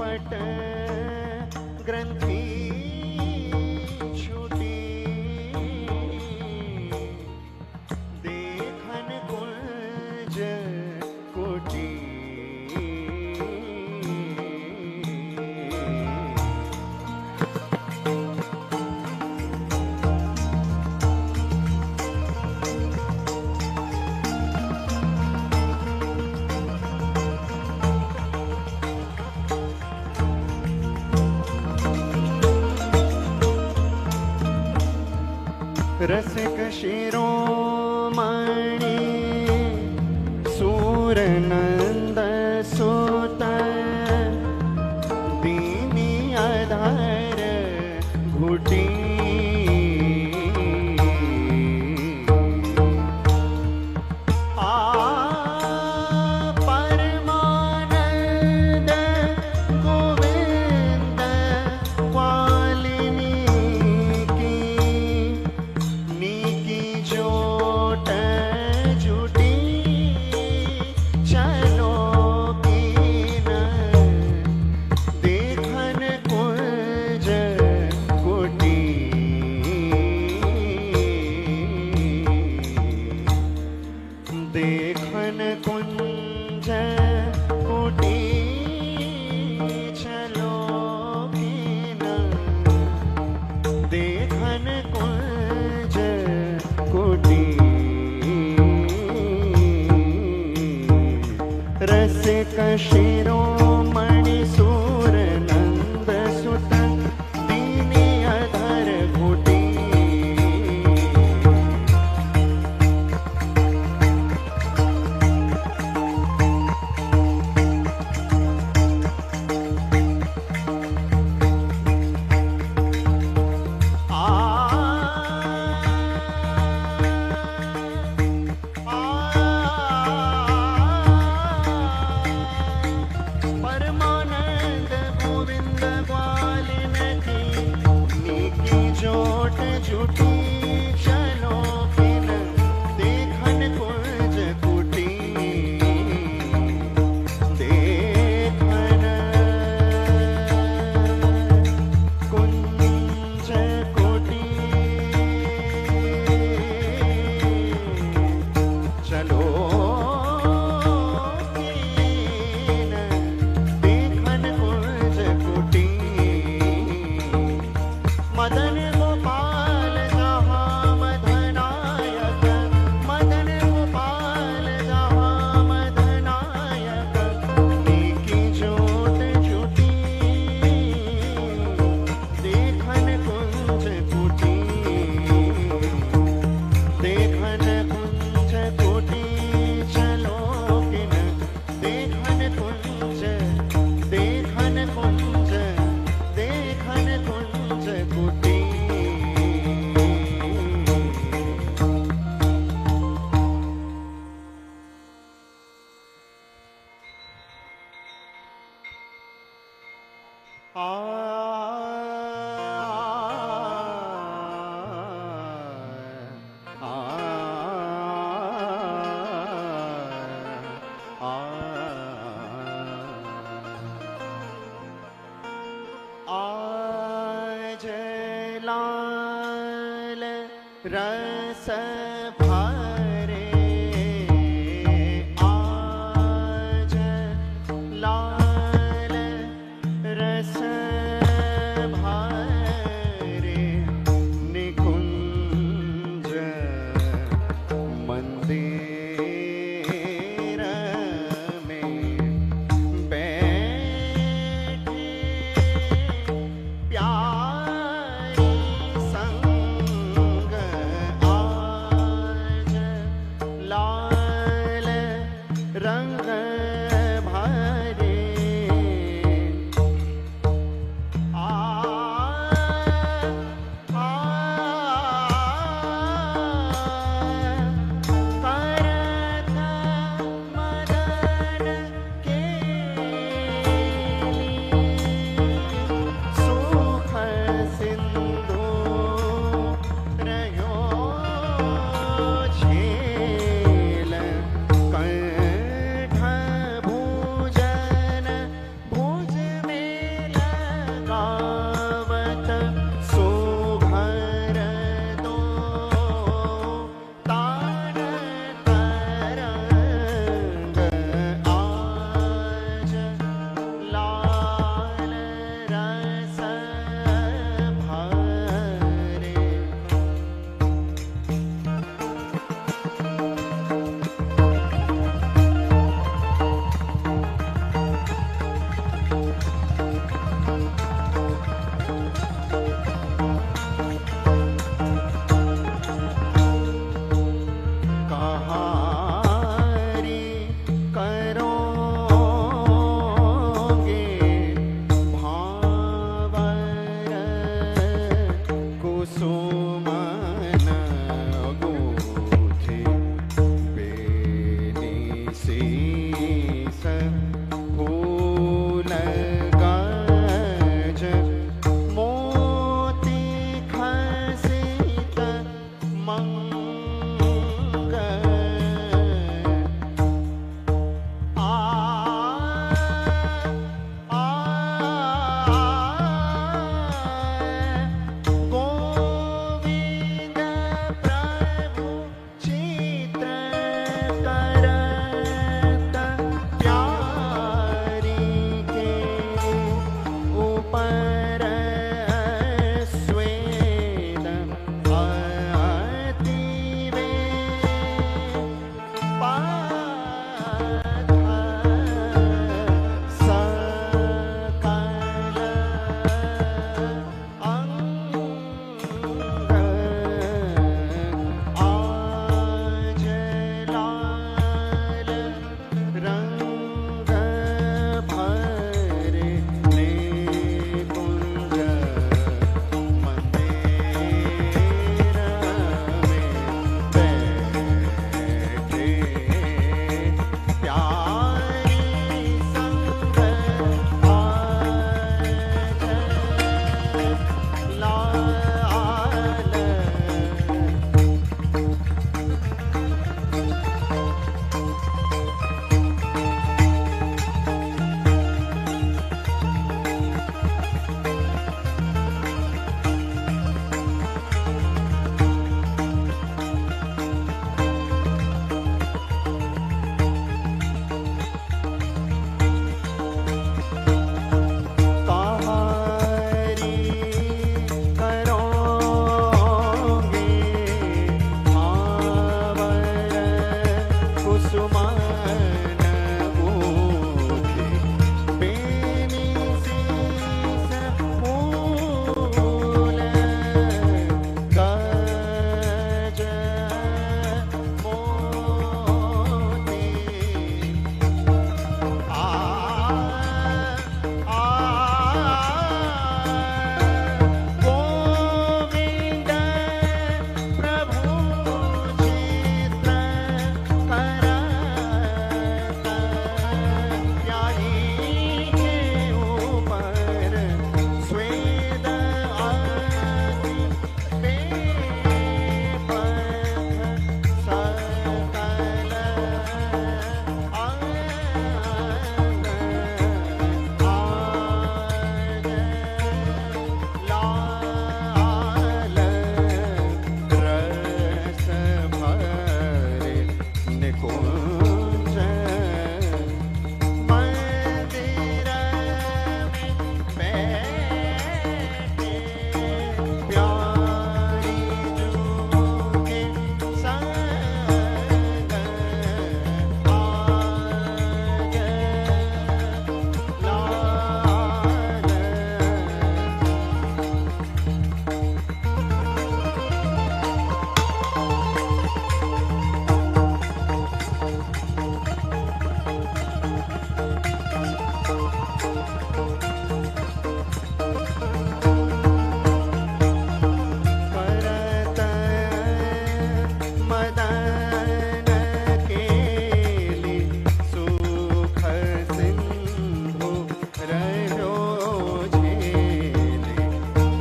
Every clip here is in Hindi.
पट ग्रंथि छूटी देखन कुंज कोटि रसिक शिरोमणि सूरनंद सुत दीनी अधर घुटी परमानंद गोविंद वालिनी की जोट जुटी चलो कीन देखन कुंज कोटि देखन कुंज कोटि चलो कीन देखन कुंज कोटि रसिक शिरोमणि सूरनंद सुत दीनी अधर घुटी परमानंद गोविंद ग्वालिन की जोट जुटी चलो किन देखन कुंज कुटी देखन कुंज कुटी चलो मदन गोपाल जहाँ मदनायक मदन गोपाल जहाँ मदनायक की जोट जुटी देखन कुंज कुटी देखन कुंज कुटी चलो किन देखन कुंज देखन कुंज देखन कुंज कुटी आज लाल रस भरे आज लाल रस भरे निकुंज मंदिर में बैठे प्यारी संग आज लाल रंग भरे करत मदन के सुख सिंधु कुंज मंदिर में बैठे प्यारी जूके संग आज करत मदन केली सुख सिंधु रहो झेले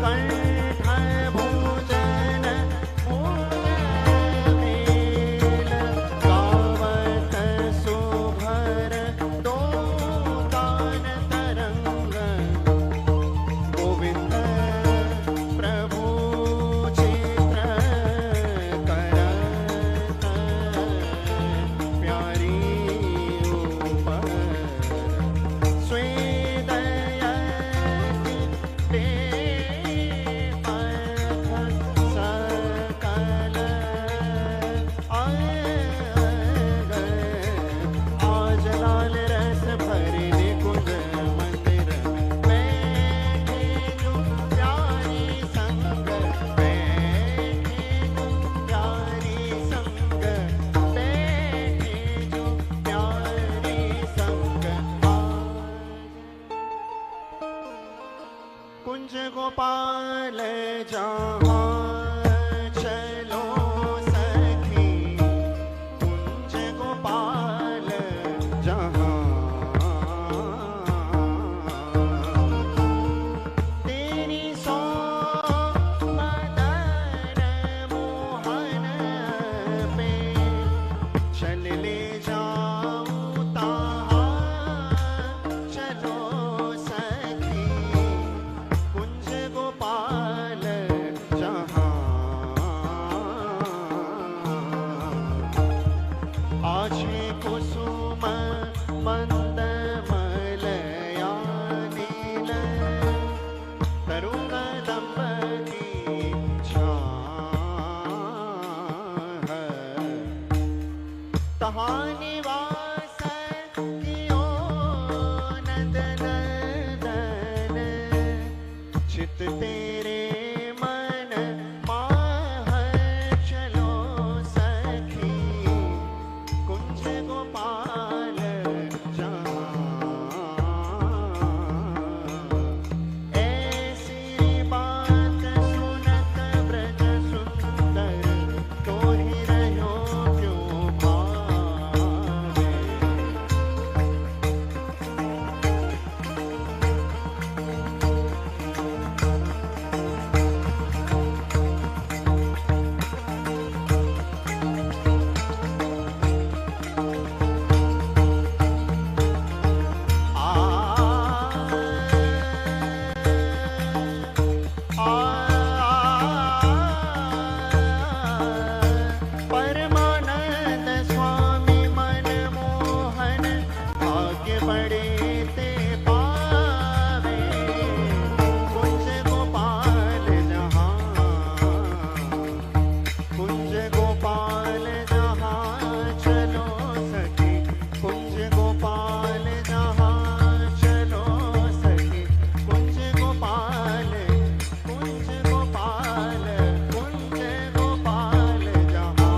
कंठ भोजन मेल गावत सुभर दो गान तरंग गोविंद प्रभु चित्र करत प्यारी ऊपर स्वेदय सकल आज लाल रस भरे कुंज मंदिर बैठे जो प्यारी संग बैठे जो प्यारी संग बैठे जो प्यारी संग कुंज गोपाल जहाँ चलो सखी कुंज गोपाल जहाँ तेरी सो मदन मोहन पे चल ले जाऊं ताहाँ चलो सखी कुंज गोपाल जहाँ आछे कुसुम मंद मलया नील तरुण दंपति छाह तहाँ निवास कियो नंद नंदन चित तेरे मन माह चलो सखी कुंज गोपाल जहाँ ऐसी बात सुनत ब्रज सुंदर तो ही रहो क्यों भावे परमानंद स्वामी मनमोहन आगे बढ़े ते पावे कुंज गोपाल जहाँ कुंज गोपाल जहाँ चलो सखी कुंज गोपाल जहाँ चलो सखी कुंज गोपाल कुंज गोपाल कुंज गोपाल जहाँ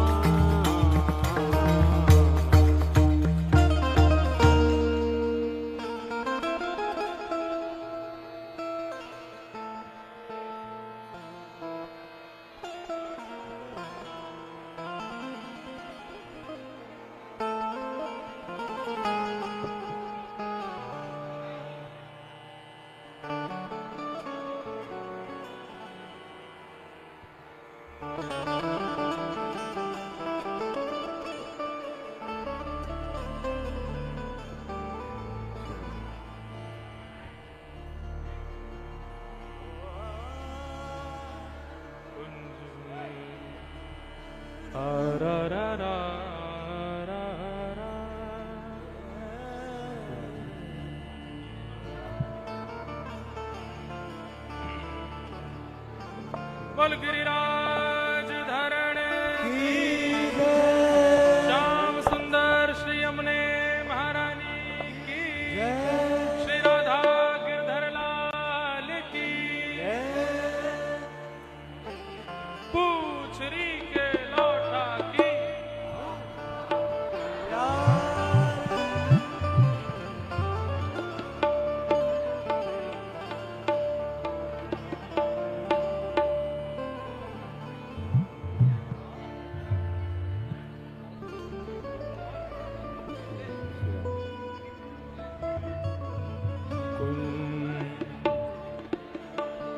ra ra ra ra ra बोल गिरिराज धरण की श्याम सुंदर श्री यमुने महारानी की श्री राधा गिरधर लाल की पूछरी के लौटा की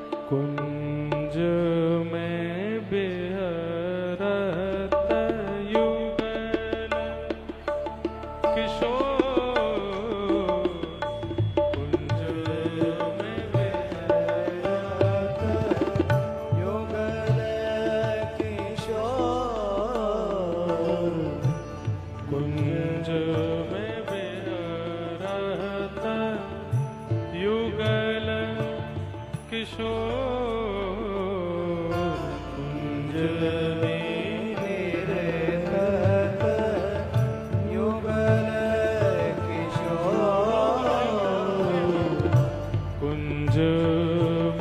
कुंज में बिहरत युगल किशोर कुंज में बिहरत युगल किशोर कुंज में बिहरत युगल किशोर कुंज में निरतत युगल किशोर कुंज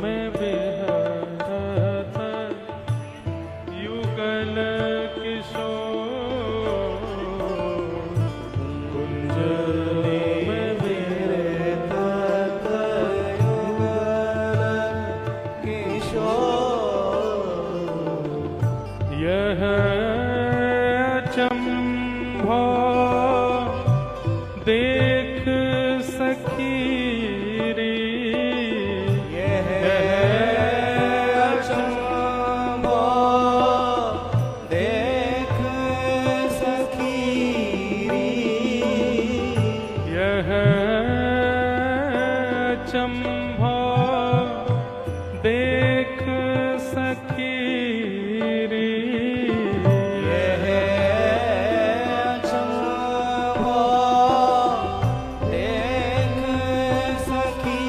में बिहरत युगल किशोर कुंज में निरतत युगल किशोर यह चंभो देख सखी रे यह चंभो देख सखी यह चंभो देख सखी रे यह चंभो देख सखी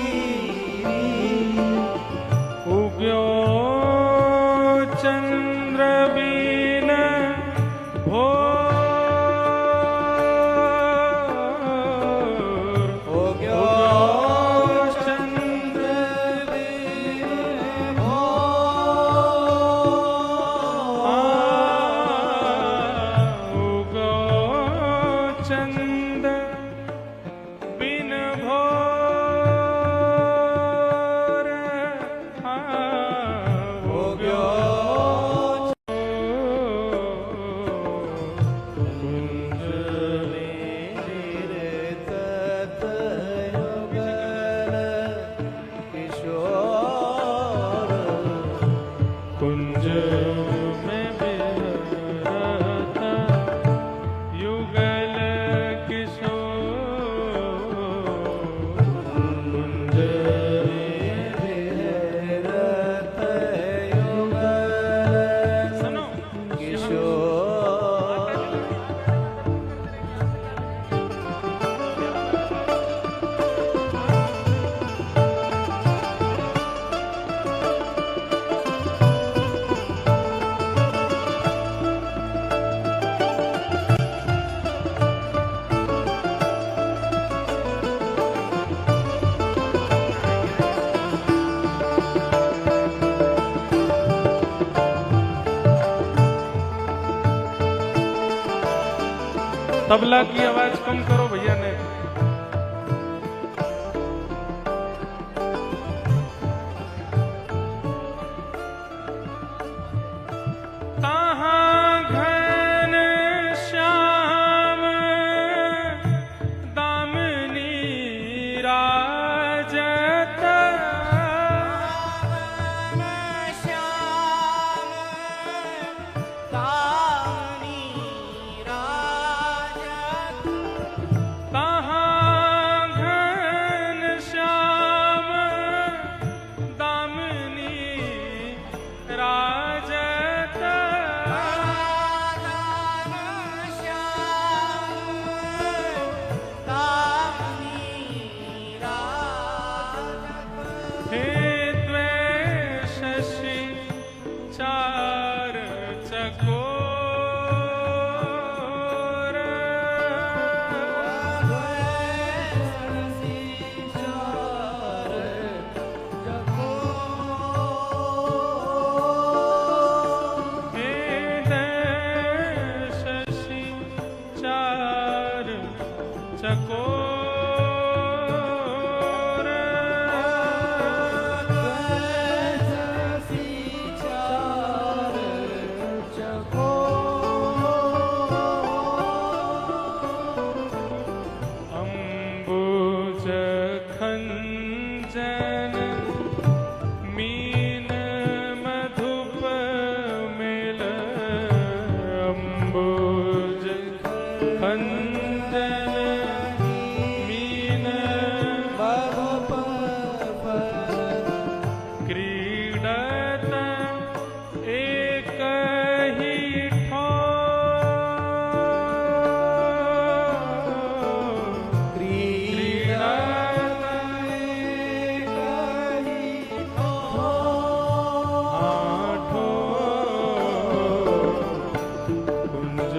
उग्यो चंद्र बीन भोर हो गयो चंद्र बिन उगो चंद बिन भोर हो गयो कुंज निरतत युगल किशोर कुंज में बिहरत युगल किशोर कुंज निरतत युगल सुनो किशोर तबला की आवाज कम करो भैया ने ताहाँ घन श्याम दामिनी राजत दामिनी राजत ताहाँ चकोर अम्बुज खंजन मीन मधुप मिल अम्बुज खंजन मीन क्रीडत एक ही कुंज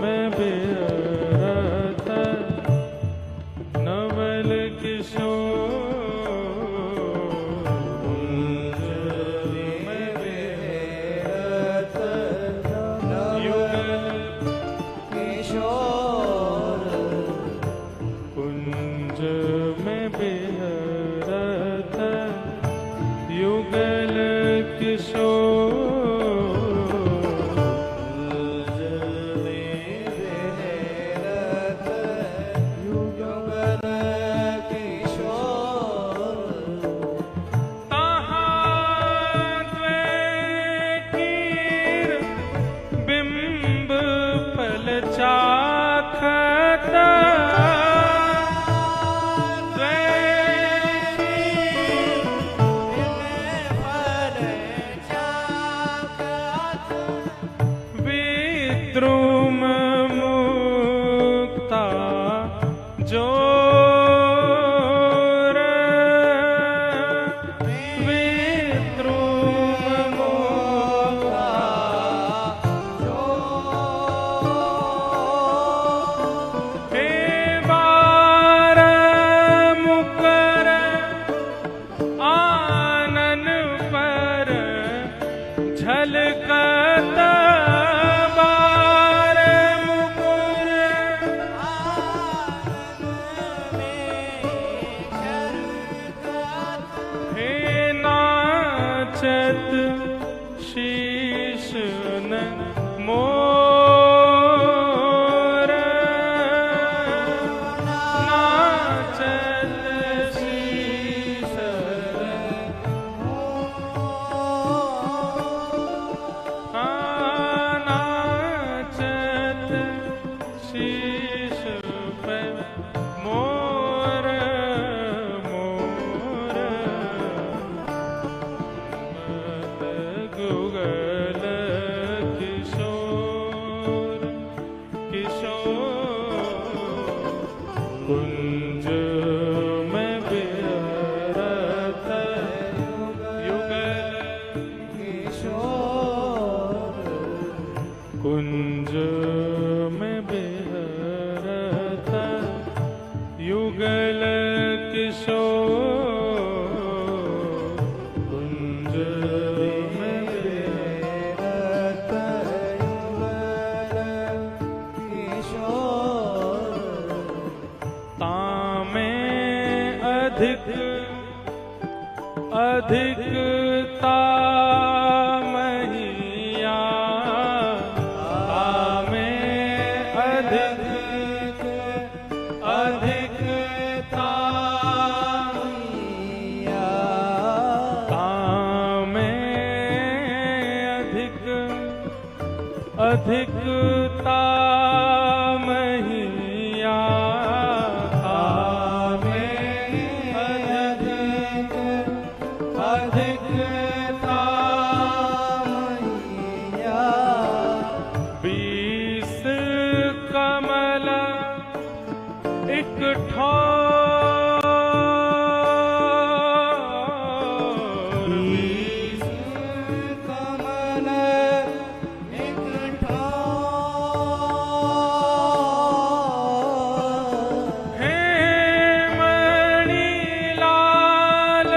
में बेरत नवल किशोर कुंज में बेरत युगल कुंज में बेरत युगल किशोर बिंब पल चाखत विद्रुम मुक्ता जोर विद्रुम हे बार मुकर आनन पर झलकत बार मुकुर हे नाचत शीश न मोर नाचत शीश नाचत शीश पे मोर मोर मत गुगल किशोर किशोर कुंज में बेरत युगल कुंज में बेरत युगल किशोर कुंज में बेरत तामें अधिक अधिकता महिया तामें अधिक अधिकता तामें अधिक अधिकता महिया अधिकता बीस कमल एक ठोर बीस कमल एक ठोर हे मणि लाल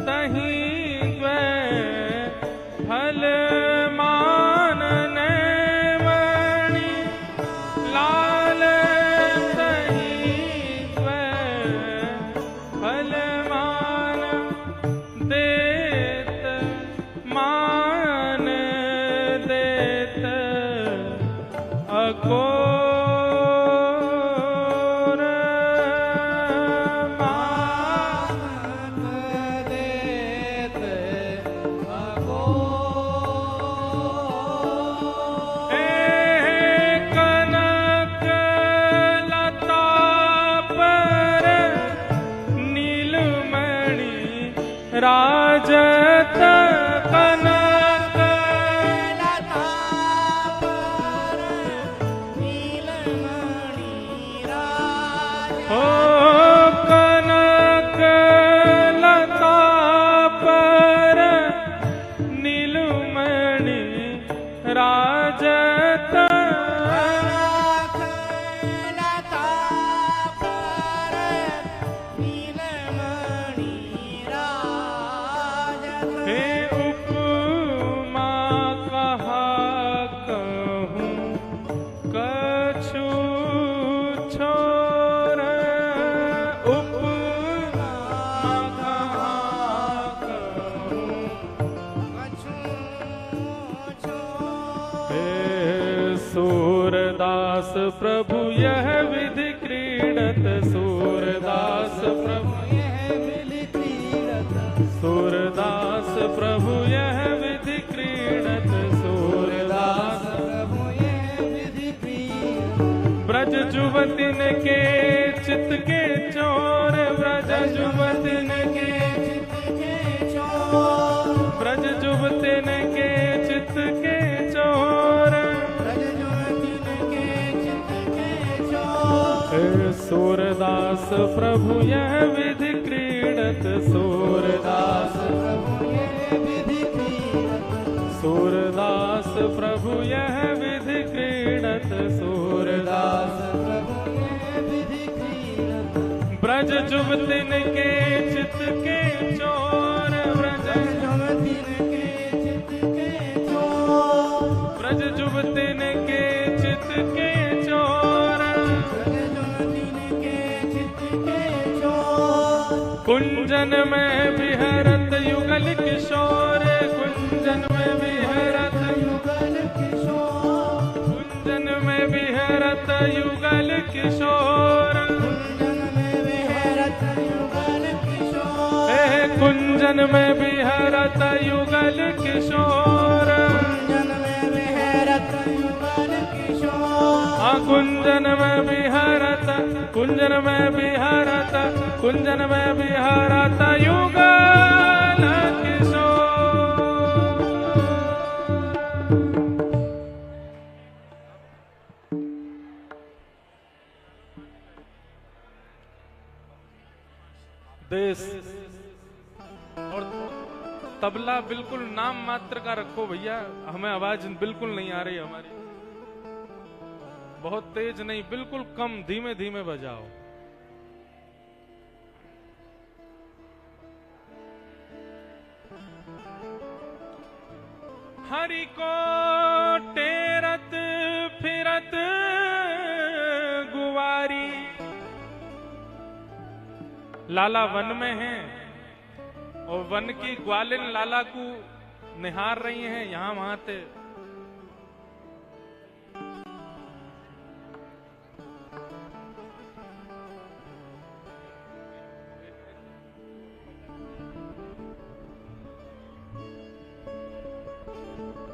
तहीं फल मानने मणि लाल सूरदास प्रभु यह विधि क्रीडत सूरदास प्रभु सूरदास प्रभु यह विधि क्रीडत सूरदास ब्रज जुवतिन के चित के चोर ब्रज जुवतिन के ब्रज जुवतिन के चित के चोर सूरदास प्रभु यह विधि क्रीडत सूरदास सूरदास प्रभु यह विधि क्रीडत सूरदास ब्रज जुवतिन के चित के चोर ब्रज जुवतिन के चित के चोर कुंजन में विहरत युगल किशोर कुंजन में विहरत युगल किशोर कुंजन में विहरत युगल किशोर कुंजन में विहरत युगल किशोर कुंजन में विहरत कुंजन में विहरत कुंजन में विहरत युगल किशोर देश और तबला बिल्कुल नाम मात्र का रखो भैया, हमें आवाज बिल्कुल नहीं आ रही हमारी, बहुत तेज नहीं, बिल्कुल कम, धीमे धीमे बजाओ। हरि को टेरत फिरत गुवारी, लाला वन में हैं और वन की ग्वालिन लाला को निहार रही हैं यहां वहां से।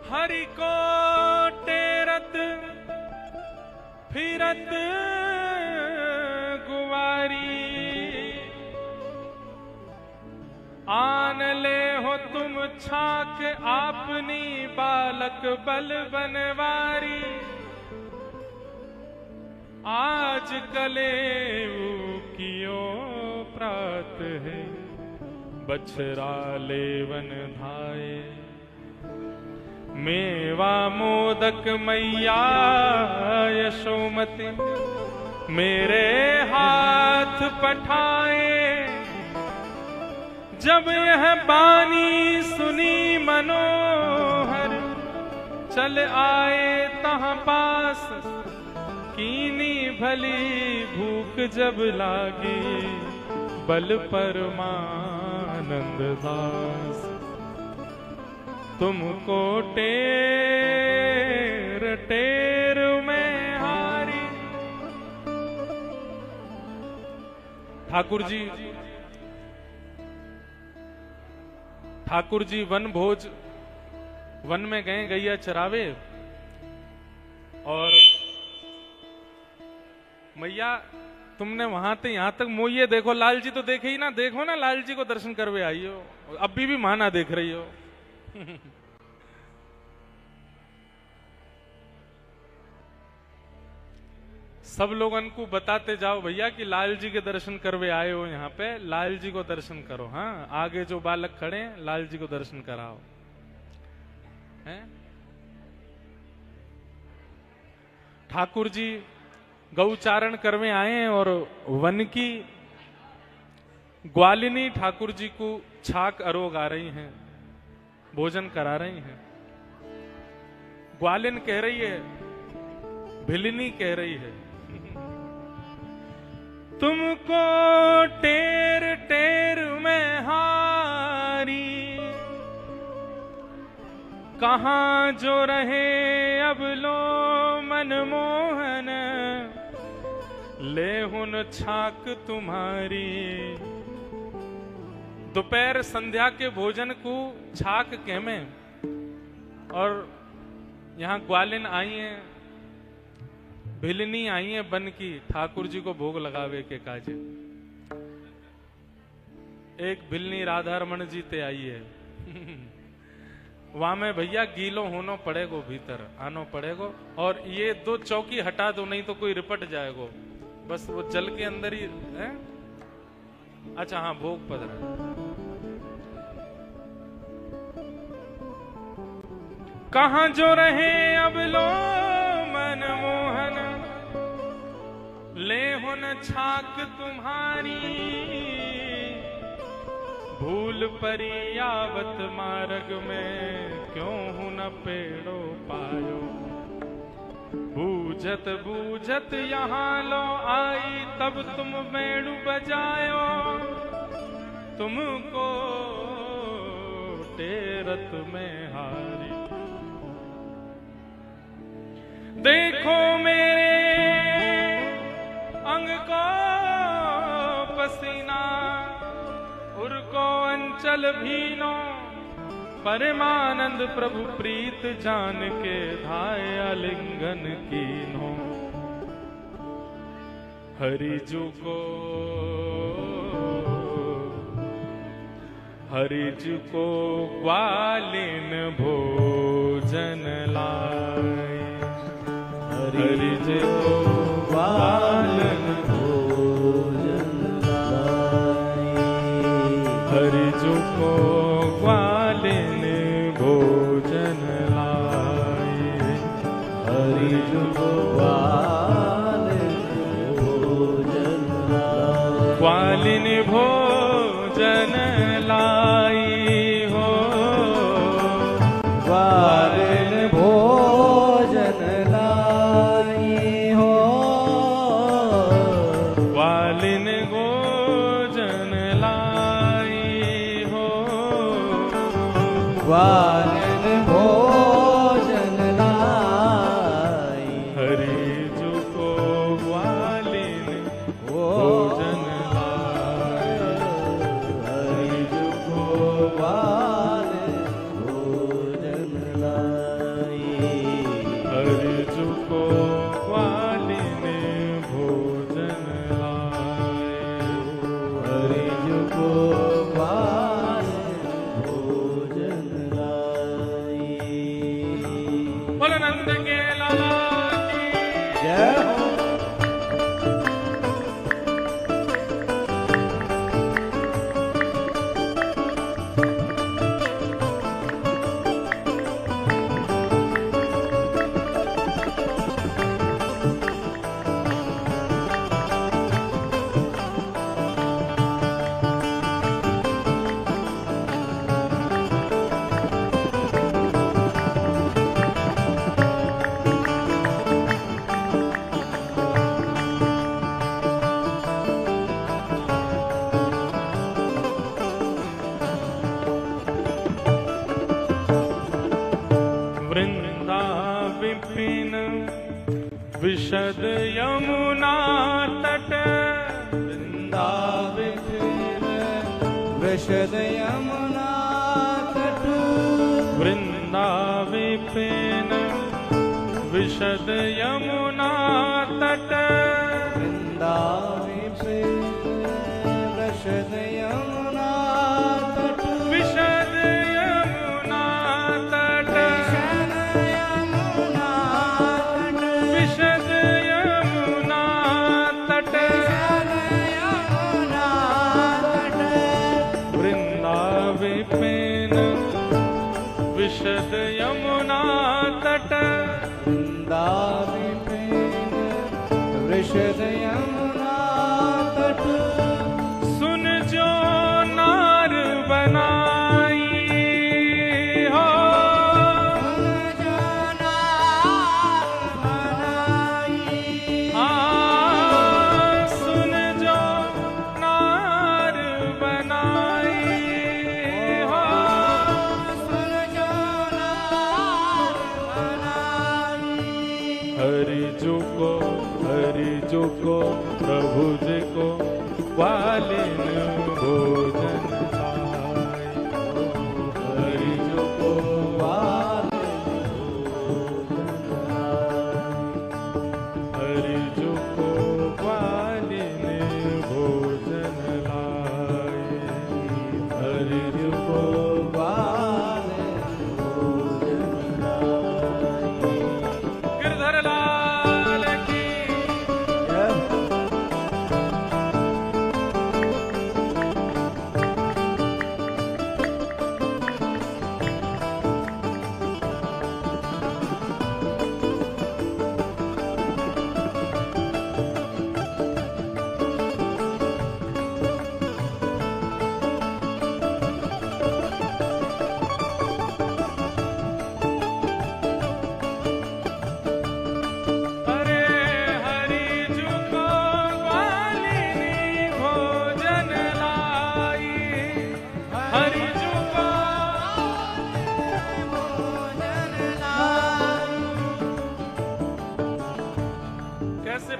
हरि को टेरत फिरत गुवारी, आन ले हो तुम छाक आपनी बालक बल बनवारी। आज कले कियो प्रात है, बछरा लेवन धाये। मेवा मोदक मैया यशोमती, मेरे हाथ पठाए। जब यह बानी सुनी मनोहर, चल आए तहाँ पास। कीनी भली भूख जब लागी, बल परमानंद दास। तुमको टेर टेर में हारी। ठाकुर जी वन भोज, वन में गए गैया चरावे, और मैया तुमने वहां से यहां तक मोइये देखो, लाल जी तो देखे ही ना, देखो ना लाल जी को दर्शन करवे आई हो, अभी भी माना देख रही हो। सब लोगन को बताते जाओ भैया कि लाल जी के दर्शन करवे आए हो यहाँ पे, लाल जी को दर्शन करो। हाँ, आगे जो बालक खड़े हैं लाल जी को दर्शन कराओ। हैं? ठाकुर जी गौचारण करवे आए हैं और वन की ग्वालिनी ठाकुर जी को छाक अरोग आ रही हैं, भोजन करा रही हैं। ग्वालिन कह रही है, भिलिनी कह रही है, तुमको टेर टेर में हारी। कहां जो रहे अब लो मनमोहन लेहुन छाक तुम्हारी। दोपहर संध्या के भोजन को छाक कहमे। और यहाँ ग्वालिन आई है, भिलनी आई है बन की ठाकुर जी को भोग लगावे के काजे। एक भिलनी राधा रमन जी ते आई है। वहां में भैया गीलो होनो पड़ेगो, भीतर आनो पड़ेगो। और ये 2 चौकी हटा दो, नहीं तो कोई रिपट जाएगो। बस वो जल के अंदर ही है। अच्छा हाँ, भोग पधरा। कहां जो रहे अब लो मनमोहन, लेहुन छाक तुम्हारी। भूल परी आवत मार्ग में, क्यों हूं न पेड़ो पायो। बूझत बूझत यहाँ लो आई, तब तुम मेड़ू बजायो। तुमको टेरत में हारी। देखो मेरे अंग को पसीना, उर को अंचल भीनो। परमानंद प्रभु प्रीत जान के, धाय आलिंगन कीनो। हरिजू को ग्वालिन भोजन लाई। हरिजू को ग्वालिन भोजन लाई। हरिजू को ग्वालिन भोजन लाई। हरिजू को ग्वालिन भोजन लाई। ग्वालिन भोजन लाई हो। ग्वालिन भोजन लाई हो। ग्वालिन भोजन लाई हो। ग्वालिन भोजन लाई। हरिजू को ग्वालिन भोजन लाई। हरिजू को ग्वालिन भोजन लाई। हरिजू को ग्वालिन भोजन लाई। हरिजू को ग्वालिन भोजन लाई। बोलो नंद के लाला की जय हो। वृंदा विपिन विशद यमुना तट। वृंदा विपिन विशद यमुना तट। वृंदा विपिन विशद यमुना तट। वृंदा विपिन विशद यमुना तट। विशद यमुना तट। विशद यमुना तट। वृंदा विपिन विशद यमुना तट। वृंदा विपिन विशद यमुना तट। सुन जो नार बनाई हो। सुन जो नार बनाई हो। हरिजू को हरि जो को प्रभु जी को ग्वालिन भोजन लाए। हरि जो को हरि जो को ग्वालिन भोजन लाए। हरि जो को गिरधर लाल की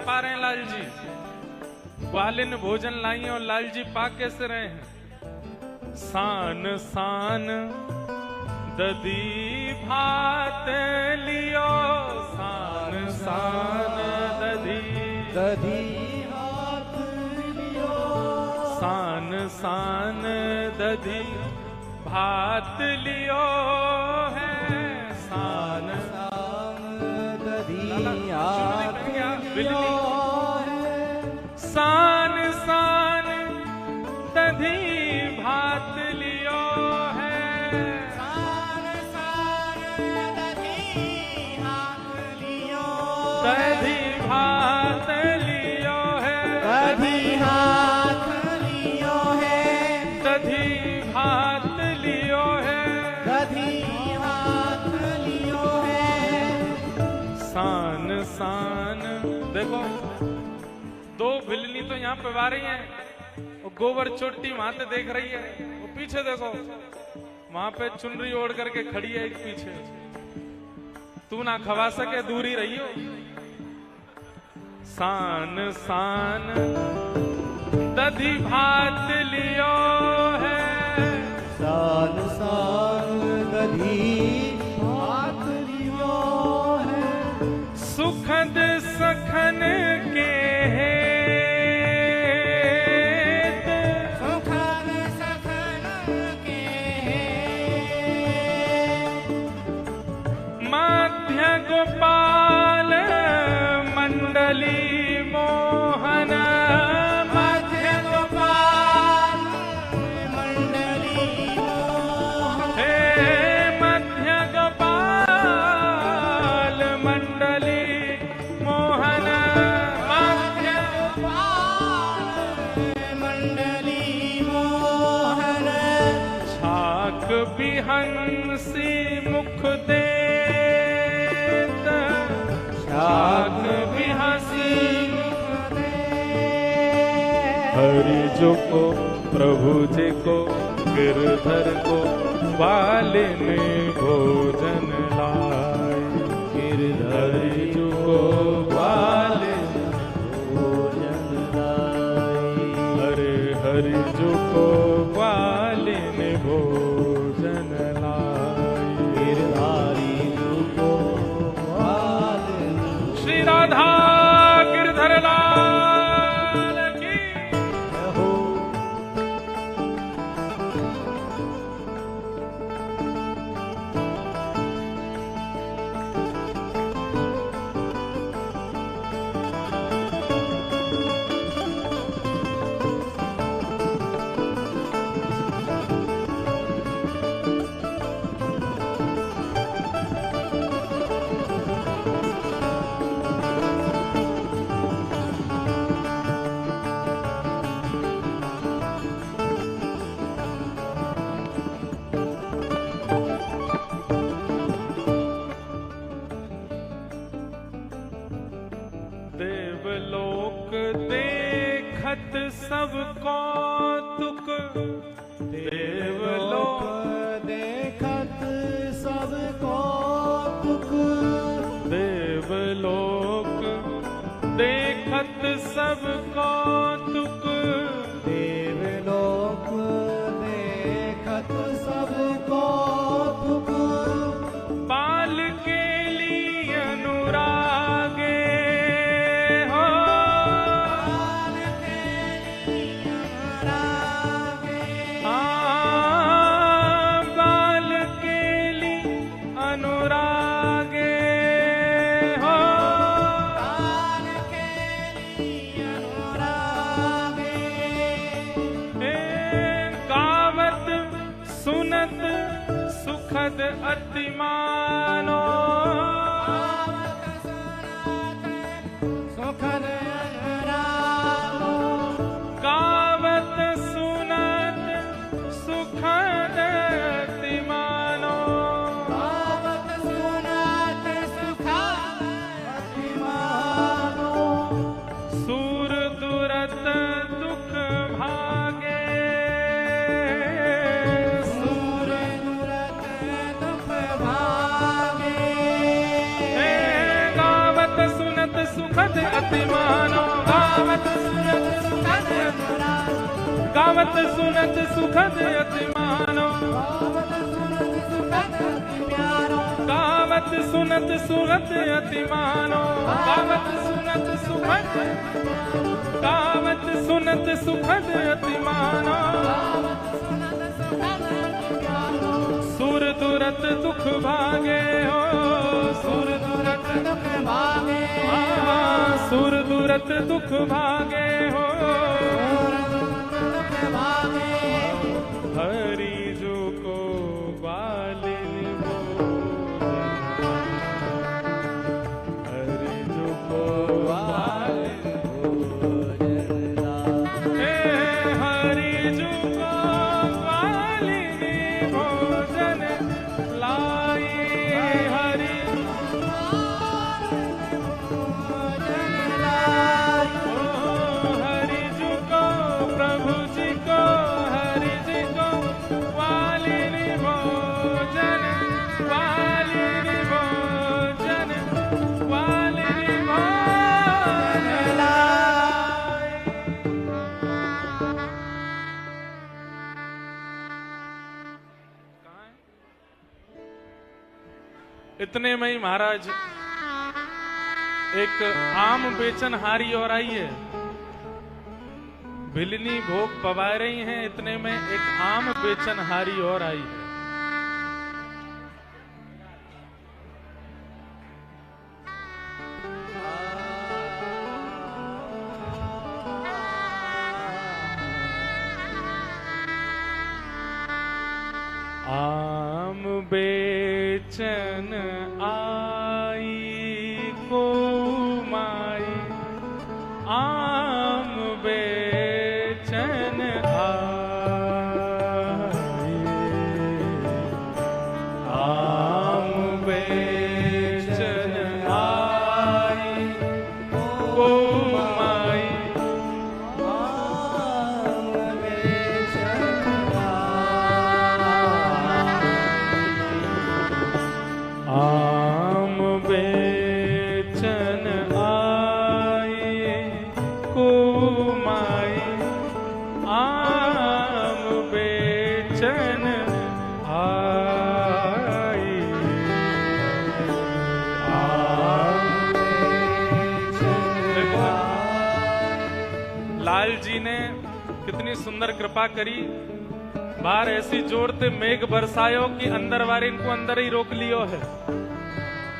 पा रहे हैं लाल जी, ग्वालिन भोजन लाई और लाल जी पा कैसे रहे हैं? सान सान दधी भात लियो, सान सान दधी भात लियो, सान सान दधी भात लियो है, सान सान सान दधी भात लियो है, सान सान दधी भात लियो, दधी भात लियो है, दधी भात लियो है, दधी भात लियो है, दधी भात लियो है, सान सान। देखो दो बिल्ली तो यहाँ पे आ रही हैं, वो गोबर चोटी वहां से देख रही है, वो पीछे देखो वहां पे चुनरी ओढ़ करके खड़ी है एक पीछे, तू ना खवा सके दूरी रही हो। सान सान दधी भात लियो है, सान सान दधी भात लियो है, सुखद सखन के है, सुखद सखन के है, मध्य गोपाल मंडली मोहन, मध्य गोपाल मंडली मोहन, हे मध्य गोपाल मंडली मोहन, मध्य गोपाल मंडली मोहन, छाक बिहंसी मुख देत, छाक बिहंसी मुख देत, हरि जो को प्रभु जी को गिरधर को ग्वालिन भोजन लाए, गिरधर जो को ग्वालिन भोजन लाए, हरे हरि जो को ग्वालिन भोजन लाए, गिरधारी जो को ग्वालिन। श्री राधा गिरधर लाल की हो। देवलोक देखत सब कौतुक, देवलोक देखत सब कौतुक, देवलोक देखत सब कौतुक, देवलोक देखत सब कौतुक, बाल के लिए अनुरागे हो, बाल के लिए अनुरागे, बाल के लिए अनुरागे हो, बाल के लिए अनुरागे, गावत सुनत सुखद अति मानो, सुखद अनुरागो, गावत सुनत सुखद अति मानो, गावत सुनत सुखद अतिमानो, सूर दुरत दुख भागे, सूर दुरत दुख भागे, गावत सुनत सुखद अति मानो, गावत सुनत सुखद अनुरागो, गावत सुनत सुखद अति मानो, गावत सुनत सुखद अति प्यारो, गावत सुनत सुखद, गावत सुनत सुखद अति मानो, सुर दुरत दुख भागे हो, सुर दुरत दुख भागे, सुर दुरत दुख भागे हो, दुख भागे, हरि जो को ग्वालिन भोजन, हरि जो को ग्वालिन भोजन हे हरि जो को ग्वालिन भोजन लाई, हरि ओ हरि जी को प्रभु जी को, हरि जी को ग्वालिन भोजन, ग्वालिन भोजन, ग्वालिन भोजन लाई। कहाँ है? इतने में ही महाराज एक आम बेचनहारी और आई है, भिलनी भोग पवा रही हैं, इतने में एक आम बेचनहारी और आई है। आम बेचन आई को माई, आम बेचन आई, आम बेचन आई को माई, आम बेचन आए को माई, आम बेचन आई, आम बेचन। लाल जी ने कितनी सुंदर कृपा करी, बाहर ऐसी जोरते मेघ बरसायो कि अंदर वाले इनको अंदर ही रोक लियो है,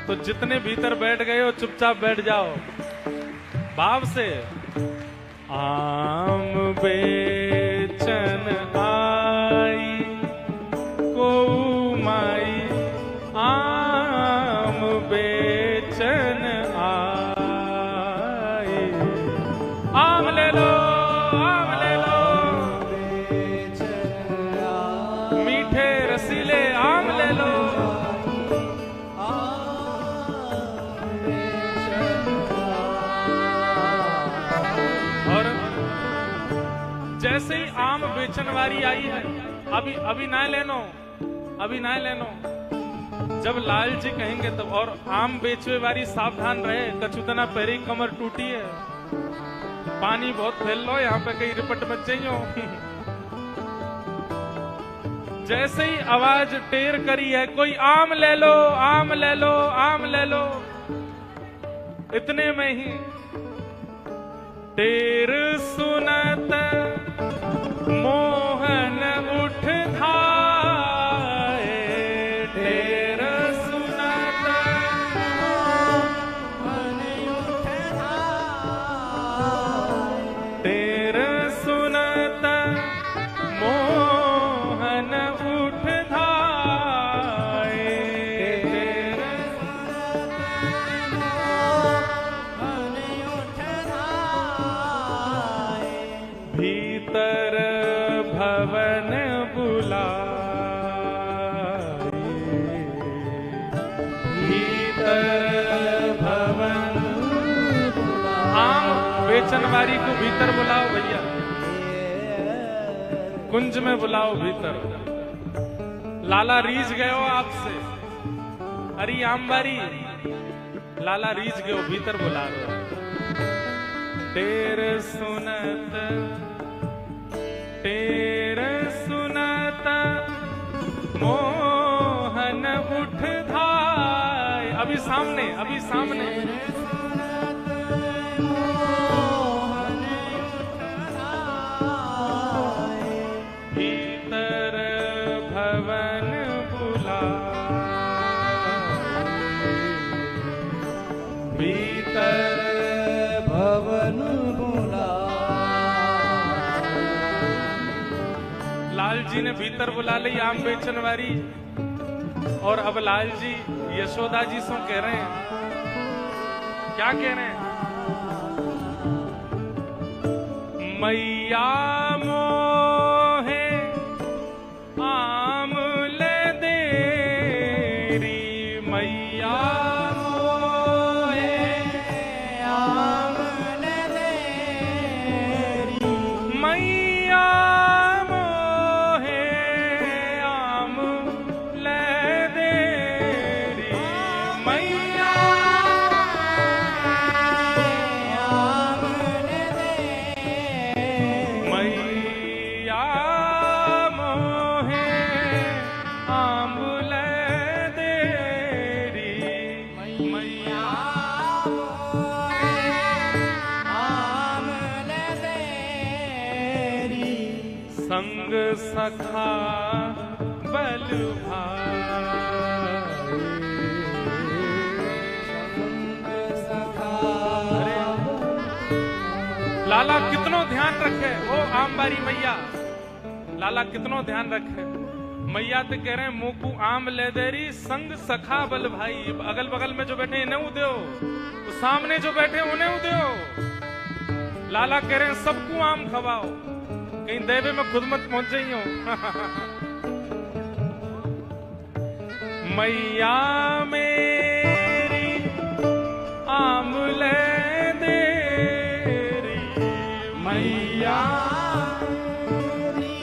तो जितने भीतर बैठ गए हो चुपचाप बैठ जाओ भाव से। आम बेचन आई को माई, आम बेचन आई, आम ले लो, आम ले लो, मीठे रसीले आम ले लो। और जैसे ही आम बेचन वाली आई है, अभी ना लेनो, अभी ना लेनो, जब लाल जी कहेंगे तब। और आम बेचवे वाली सावधान रहे, कछुतना पहरी कमर टूटी है, पानी बहुत फैल लो, यहाँ पे कहीं रिपट बच जाइयो। जैसे ही आवाज टेर करी है, कोई आम ले लो, आम ले लो, आम ले लो, इतने में ही टेर सुनत मोहन उठ धाए, टेर सुनत मोहन उठ धाए, टेर सुनत मोहन उठ धाए, टेर मोहन उठ धाए, भीतर भवन बुलाए, भीतर भवन बुलाए। आम बेचनवारी को भीतर बुलाओ भैया, कुंज में बुलाओ भीतर। लाला रीझ गयो आपसे, अरे आमबारी लाला रीझ गयो, भीतर बुला दो। टेर सुनत, टेर सुनत मोहन उठ धाय। अभी सामने, अभी सामने। भीतर भवन बुलाए, भीतर भवन बुलाए। लाल जी ने भीतर बुला ली आम बेचन वाली। और अब लाल जी यशोदा जी से कह रहे हैं, क्या कह रहे हैं? मैया मोहे आम ले देरी, मैया मोहे आम ले देरी, मैया मोहे आम ले देरी, मैया आम ले देरी, मैया मोहे आम ले देरी, मैया मोहे आम ले देरी, संग सखा बल भाई, संग सखा। लाला कितनो ध्यान रखे ओ आमबारी मैया, लाला कितनो ध्यान रखे। मैया तो कह रहे हैं मुंह को आम ले देरी, संग सखा बल भाई। अगल बगल में जो बैठे इन्हें दो, तो सामने जो बैठे उन्हें दो। लाला कह रहे हैं सबको आम खवाओ, कहीं देवे में खुद मत पहुंच जाइयो। मैया मेरी आम ले देरी, मैया मेरी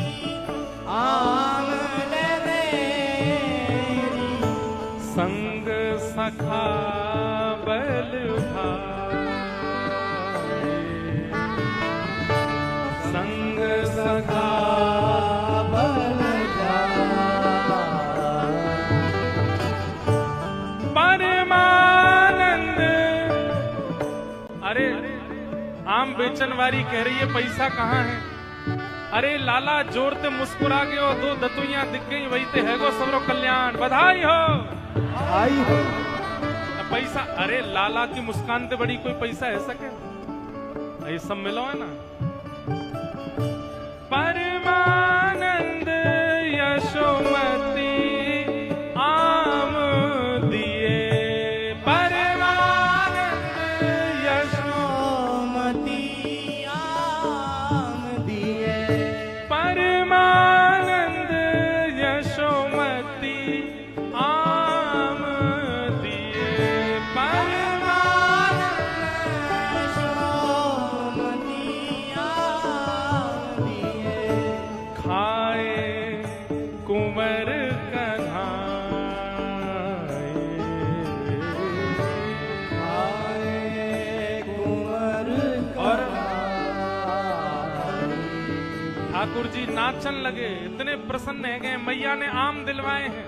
आम ले देरी, संग सखा बल भाई, संग सखा बल परमानंद। अरे आम बेचन वाली कह रही है पैसा कहाँ है? अरे लाला जोर ते मुस्कुरा गयो, दो दतुइयां दिख गई, वही ते हैगो सबरो कल्याण, बधाई हो, आई हो। पैसा। अरे लाला की मुस्कान ते बड़ी कोई पैसा है सके? ये सब मिलो है ना। परमानंद यशोमती आम दिए, परमानंद यशोमती आम दिए, परमानंद यशोमती आम दिए, परमानंद यशोमती आम ठाकुर जी नाचन लगे, इतने प्रसन्न है गए। मैया ने आम दिलवाए हैं,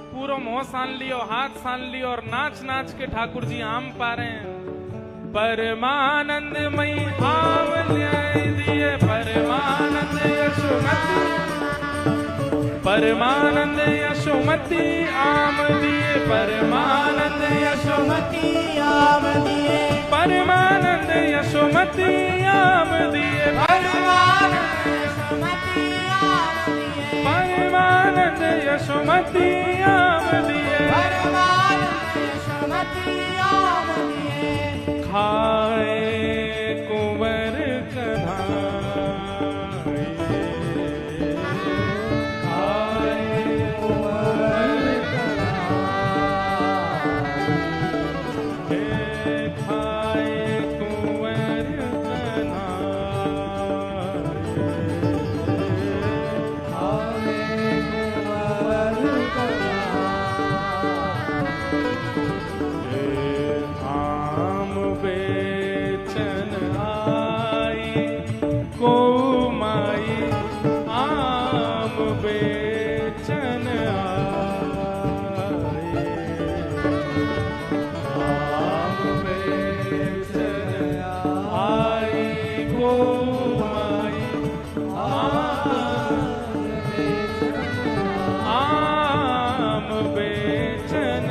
पूरा मुंह सान लियो, हाथ सान लियो और नाच नाच के ठाकुर जी आम पा रहे हैं। परमानंद मई आम न्याय दिए, परमानंद यशोमती, परमानंद यशोमती आम दिए, परमानंद यशोमती आम दिए, परमानंद यशोमती आम दिए, परमानंद यशोमती आम दिए, परमानंद यशोमती आम दिए, परमानंद यशोमती आम दिए। खाए कुंवर कन्हाई, खाए कुंवर कन्हाई, खाए कुंवर कन्हाई, खाए कुंवर कन्हाई। आम बेचन आई को माई, आम बेचन आई, आम बेचन आई को माई, आम बेचन,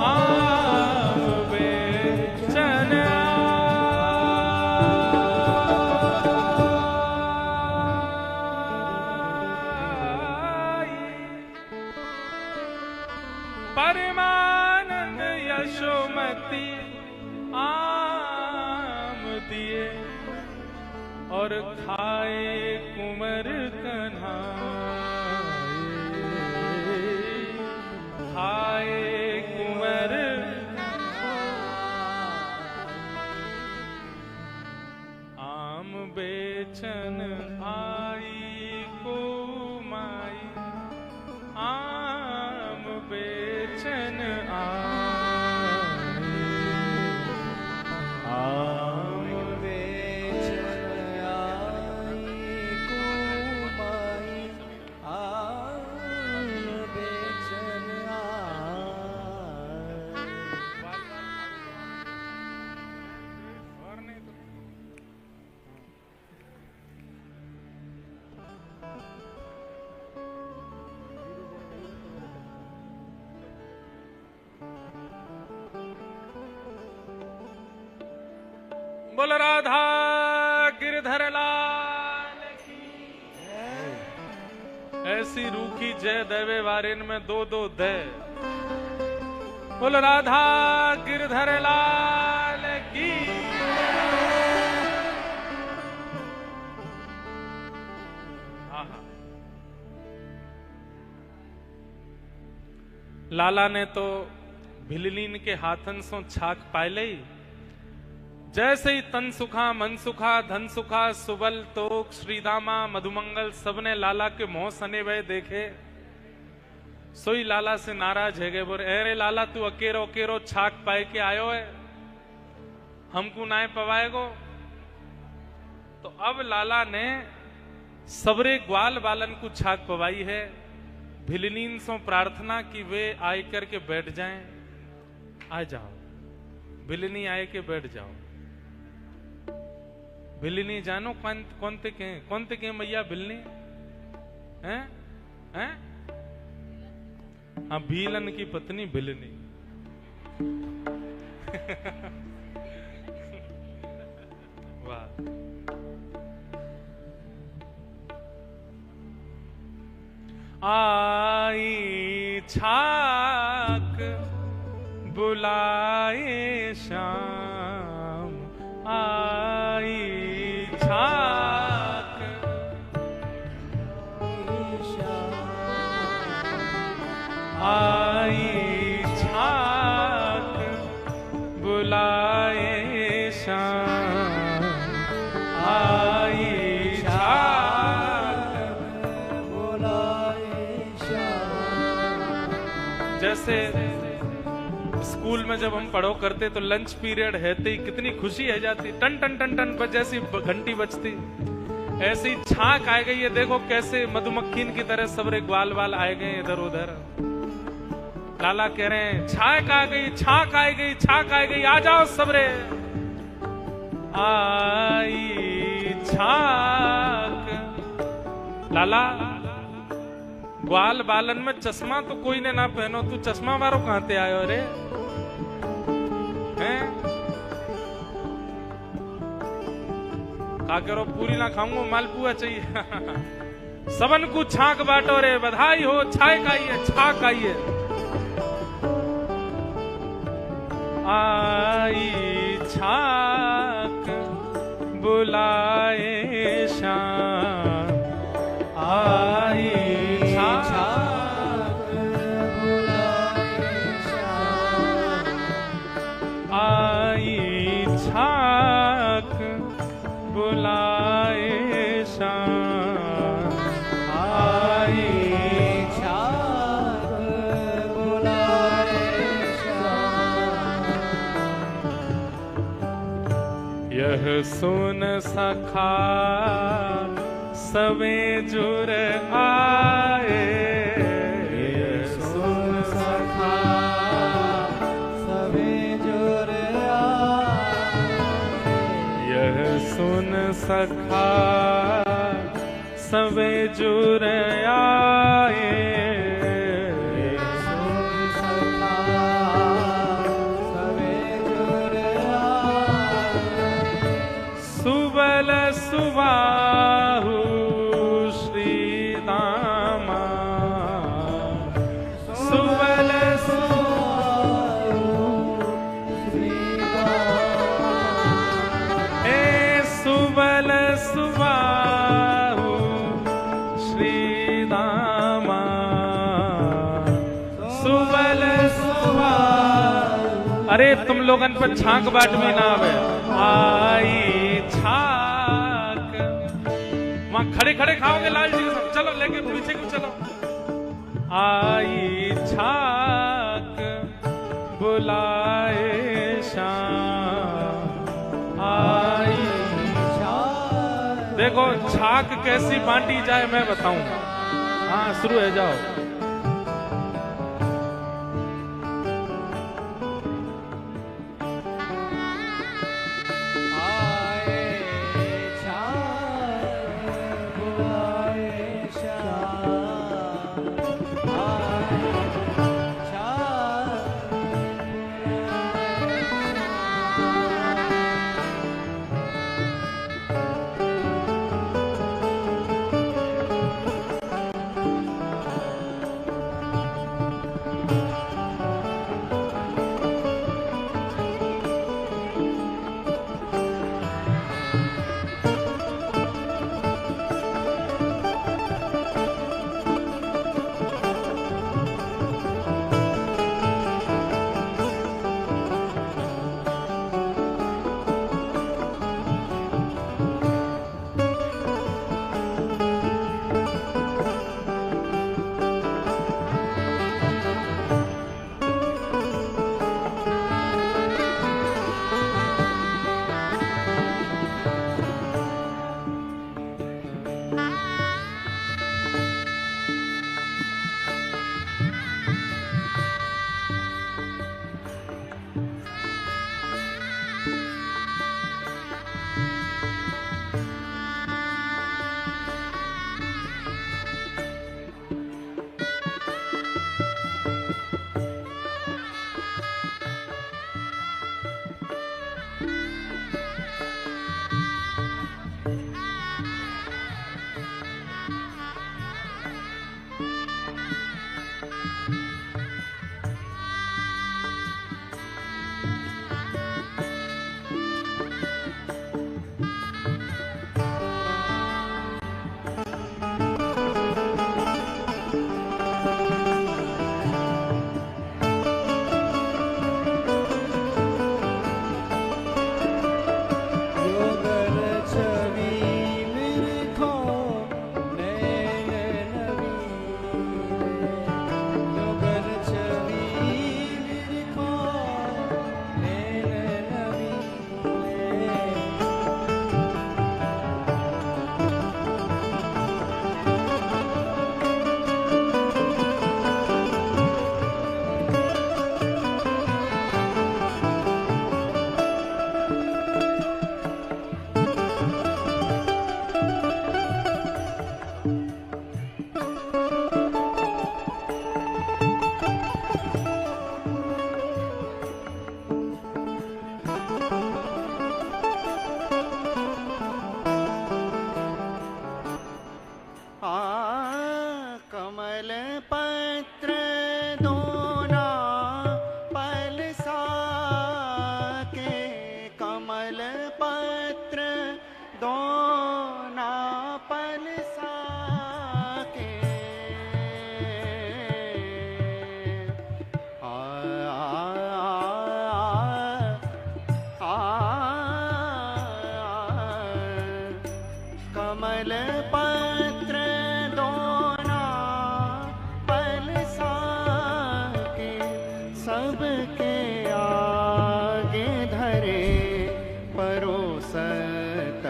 आम बेचन आई। परमानंद यशोमती आम दिए और खाए कुंवर कन्हाई, खाए कुंवर आम बेचन आई को माई, आम बेचन आई, आम बेचन आई कुमाई, आम बेचन आई। और नहीं तो बोल राधा गिरधर लाल की। ऐसी रूखी जय देवे वारिन में दो दो दे। बोल राधा गिरधर लाल की। आहा। लाला ने तो भिलनीन के हाथन सो छाक पाए लई। जैसे ही तन सुखा मन सुखा धन सुखा सुबल तोक श्रीदामा मधुमंगल सबने लाला के मोह सने हुए देखे। सोई लाला से नाराज है गए। बोले अरे लाला तू अकेरो अकेरो छाक पाए के आयो है, हमको नाय पवाएगो। तो अब लाला ने सबरे ग्वाल बालन को छाक पवाई है। भिलनीन सो प्रार्थना की वे आए करके बैठ जाएं। आ जाओ भिलनी आए के बैठ जाओ। भिलनी जानो कौन ते के मैया भिलनी हैं हैं? हाँ भीलन की पत्नी भिलनी। वाह। आई छाक बुलाए शाम, आई छाक आई छाक बुलाए शाम, आई छाक बुलाए शाम। जैसे स्कूल में जब हम पढ़ो करते तो लंच पीरियड है तो कितनी खुशी है जाती। टन टन टन टन पर जैसी घंटी बजती। ऐसी छाक आ गई है, देखो कैसे मधुमक्खीन की तरह सबरे ग्वाल वाल आए गए इधर उधर। लाला कह रहे हैं छाक आ गई, छाक आ गई, छाक आ गई, आ जाओ सबरे। आई छाक। लाला ग्वाल बालन में चश्मा तो कोई ने ना पहनो, तू चश्मा मारो कहां ते आयो रे हैं? का करो पूरी ना खाऊंगा, मालपुआ चाहिए। सबन को छाक बांटो रे, बधाई हो, छाक आई है, छाक आई है। आई छाक बुलाए शाम, आई छाक बुलाए शाम, आई छाक बुलाए शाम, आई छाक बुलाए शाम। यह सुन सखा सवे जुर आए, सुन सखा सवे जुर आए, यह सुन सखा सवे जुर आए। सुन सखा सवे जुर आए, सुबल सुबाहु श्री दामा, सुबल सुबल सुबाहु श्री दामा, सुबल सुबाहु। अरे तुम लोगन पर छाक बाट में ना आवे। आई छाक, वहां खड़े खड़े खाओगे लाल जी के साथ, चलो लेके पीछे क्यों चलो। आई छाक बुलाए शाम, आई। देखो छाक कैसी बांटी जाए मैं बताऊं। हाँ शुरू है, जाओ। कमल पत्र दोना पल साके सबके आगे धरे परोसत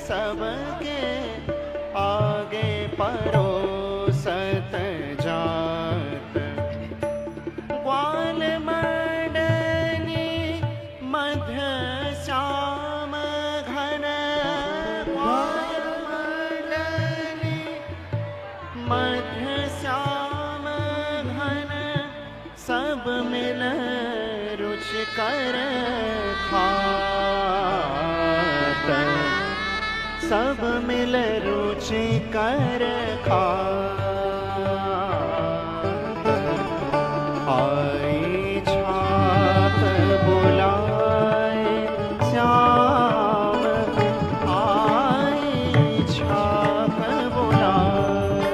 सबके आगे परोसत जात ग्वाल मंडली मध्य श्याम घन ग्वाल मंडली मध्य श्याम घन सब मिल रुच कर खात सब मिल रुचि कर खात आई छाप बुलाए श्याम आई छाप बुलाए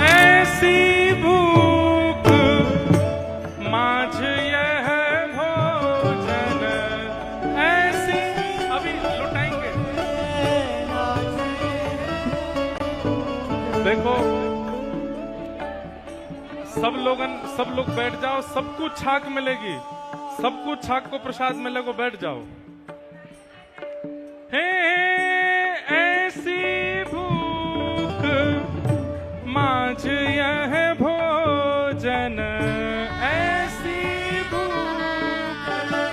ऐसी भूख माझ यह भोजन ऐसी अभी लुटाएंगे। देखो सब लोग बैठ जाओ, सबको छाक मिलेगी, सबको छाक को प्रसाद मिलेगा, बैठ जाओ। हे ऐसी भूख माझ यह भोजन ऐसी भूख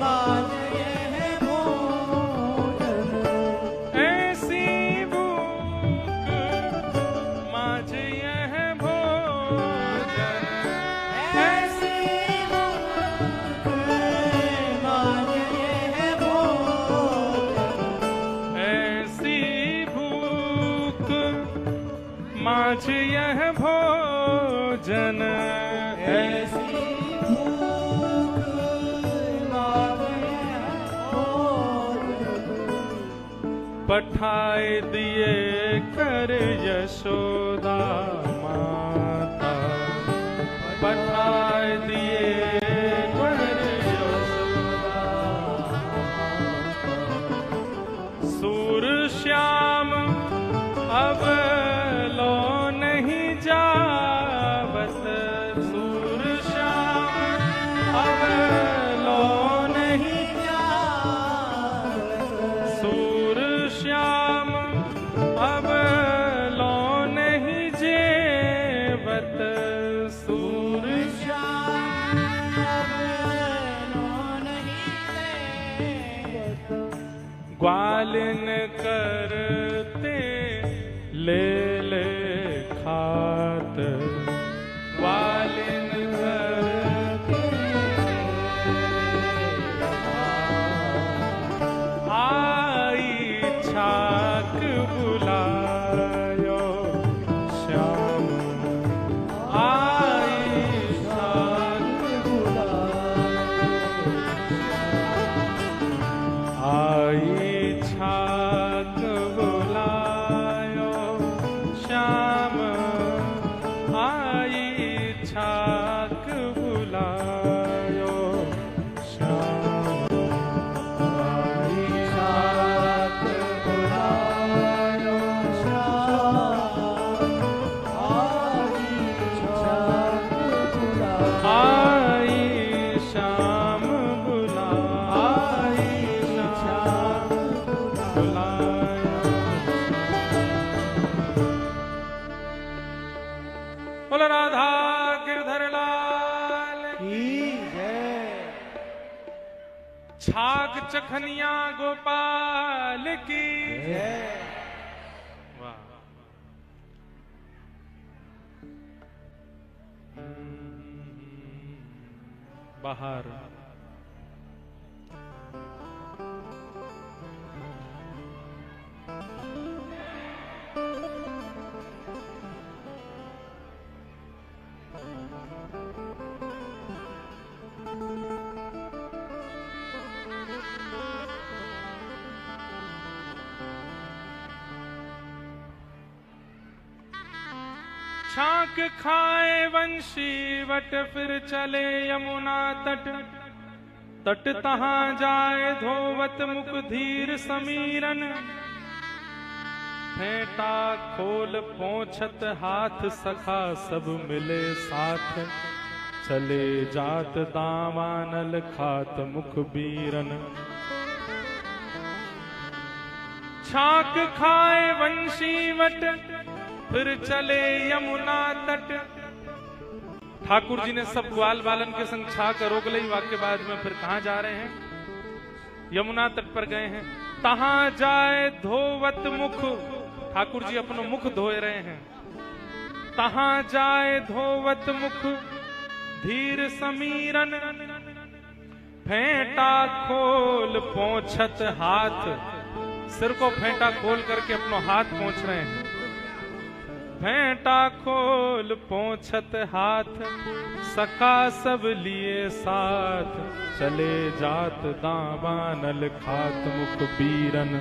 माझ यह भोजन ऐसी भूख माझ यह भोजन ऐसी भूख माझ यह भोजन ऐसी भूख माझ यह भोजन ऐसी भूख माझ यह भोजन पठाए दिए कर यशोदा माता पठाए दिए कर यशोदा सूर श्याम अब लो नहीं जावत सूर श्याम अब लो नहीं सूर श्याम अब लो नहीं जेवत सूर ग्वालिन करते ले ले खात ग्वालिन करते आई छाक बुलायो श्याम आई छाक आई छाक बुलायो श्याम आई छाक बुलायो श्याम आई छाक बुलायो आई श्याम बोल राधा गिरधर लाल की जय छाक चखनिया गोपाल की जय वाह बाहर छाक खाए वंशी वट फिर चले यमुना तट तट तहां जाए धोवत मुख धीर समीरन फेंटा खोल पोंछत हाथ सखा सब मिले साथ चले जात दावानल खात मुख बीरन छाक खाए वंशी वट फिर चले यमुना तट। ठाकुर जी ने सब ग्वाल बालन के संग छाक रोक लई। वाक्य बाद में फिर कहां जा रहे हैं? यमुना तट पर गए हैं। तहां जाए धोवत मुख, ठाकुर जी अपना मुख धोए रहे हैं। तहां जाए धोवत मुख धीर समीरन फेंटा खोल पोंछत हाथ, सिर को फेंटा खोल करके अपना हाथ पोंछ रहे हैं। फेंटा खोल पोंछत हाथ सखा सब लिए साथ चले जात दावानल खात मुख बीरन।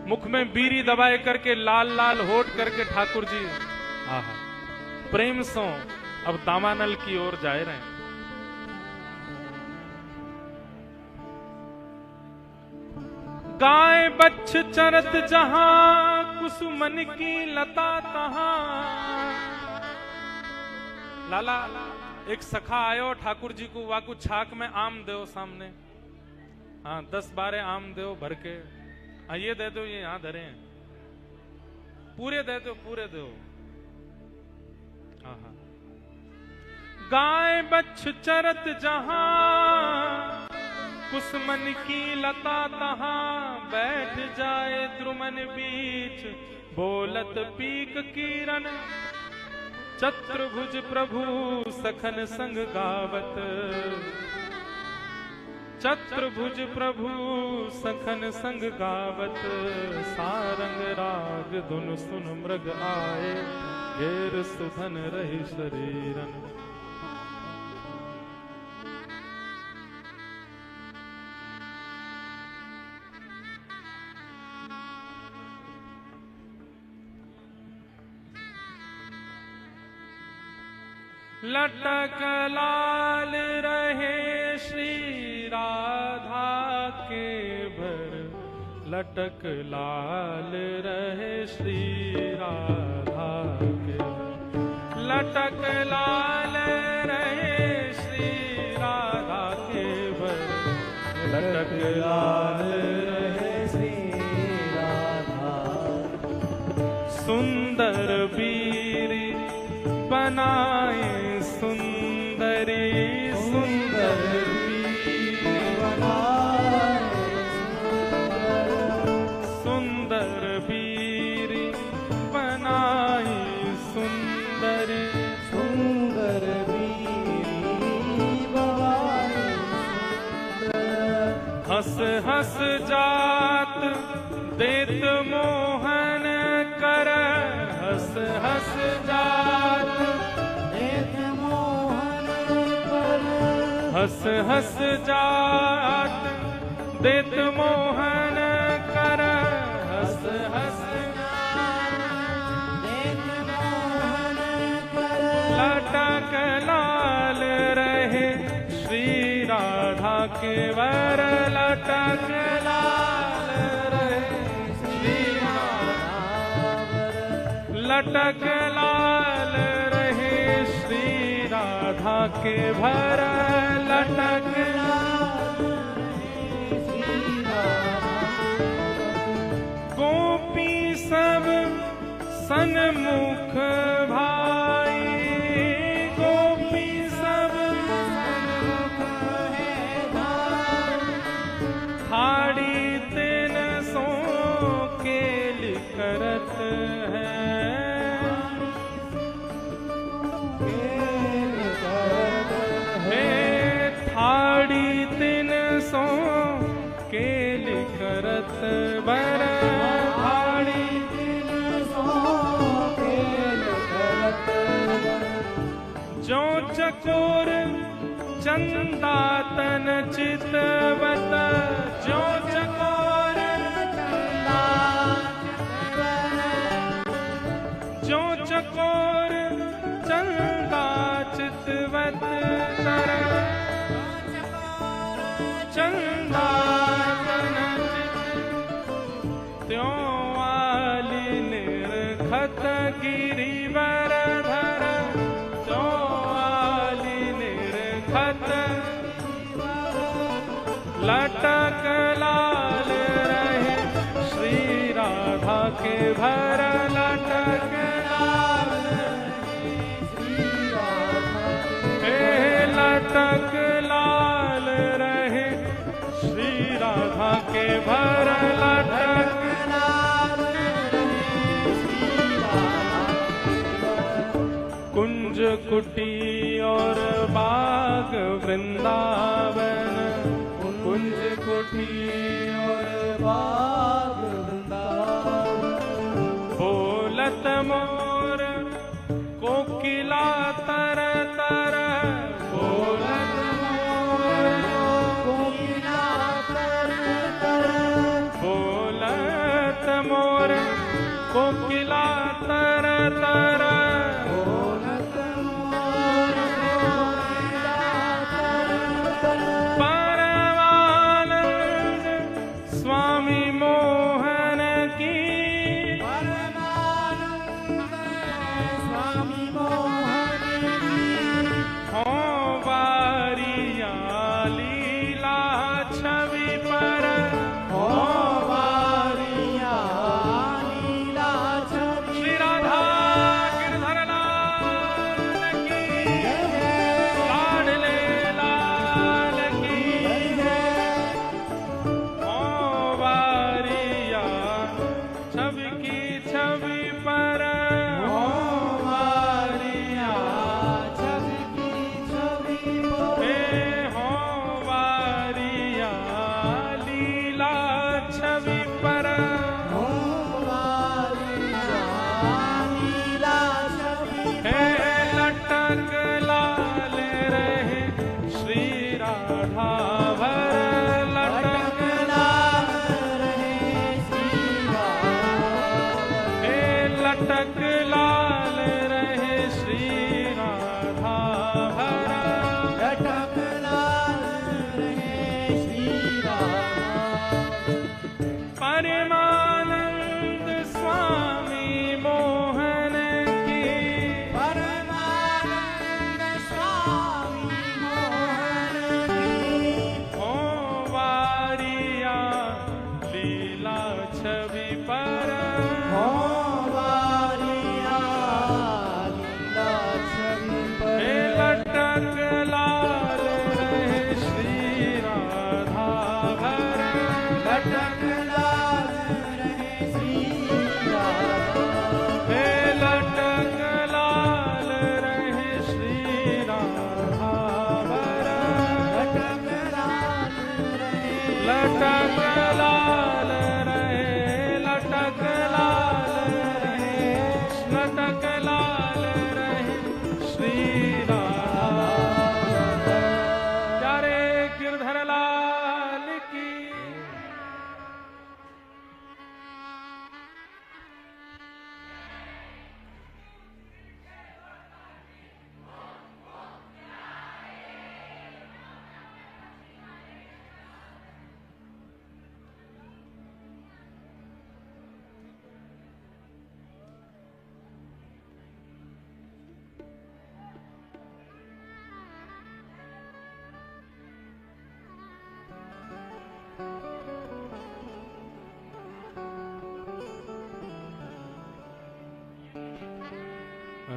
मुख में बीरी दबाए करके लाल लाल होठ करके ठाकुर जी आहा प्रेम सो अब दावानल की ओर जा रहे हैं। गाय बच्छ चरत जहां कुसुमन की लता तहां। लाला एक सखा आयो ठाकुर जी को वाकू छाक में आम दो सामने। हाँ 10-12 आम दो भर के। हाँ ये दे दो, ये यहां धरे हैं, पूरे दे दो, पूरे दो। हाँ गाय बच्छ चरत जहां कुसुमन की लता तहां बैठ जाए द्रुमन बीच बोलत पीक कीरन। चतुर्भुज प्रभु सखन संग गावत, चतुर्भुज प्रभु सखन संग गावत सारंग राग धुन सुन मृग आए घेर सुधन रही शरीरन। लटक लाल रहे श्री राधा के भर, लटक लाल रहे श्री राधा के भर। लटक लाल रहे श्री राधा के भर, लटक लाल रहे श्री राधा। सुंदर बीरी बनाए सुंदरी, सुंदर बीरी बनाए सुंदर बीरी बनाई सुंदरी, सुंदर बीरी बनाई सुंदर। हंस हंस जात देत मोहन कर, हंस हंस जात देत मोहन कर। हंस हंस जात देत मोहन कर, हंस हंस देत मोहन कर। लटक लाल रहे श्री राधा के वर, लटक लाल रहे श्री राधा वर। लटक लाल रहे श्री राधा के भर, लटक लाल रहे श्री राधा। गोपी सब सन्मुख भाई, गोपी सब सन्मुख है भाई। थाड़ी तेन सो केल करत है, थाड़ी तीन सो केल करत बर। थाड़ी तीन सो केल करत बर। जो चकोर चंदा तन चितवत, जो चकोर चंदा चितवत। जो चकोर गिरिवर धर चौआली निर्खत लटक लाल रहे श्री राधा के भर लटक लाल लटक लाल रहे श्री राधा के भर लटक कुंज कुटी और बाग वृंदावन कुंज कुटी और बाग वृंदावन बोलत मोर कोकिला तर तर बोलत मोर कोकिला तर तर बोलत मोर कोकिला तर तर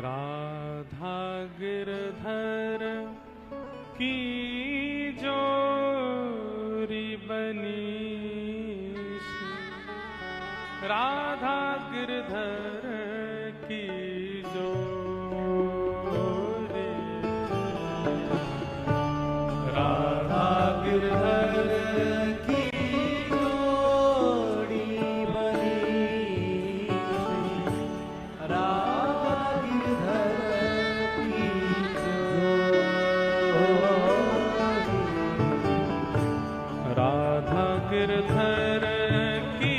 राधा गिरधर की जोरी बनी राधा गिरधर की जोरी राधा गिरधर की जोड़ी बनी राधा गिरधर की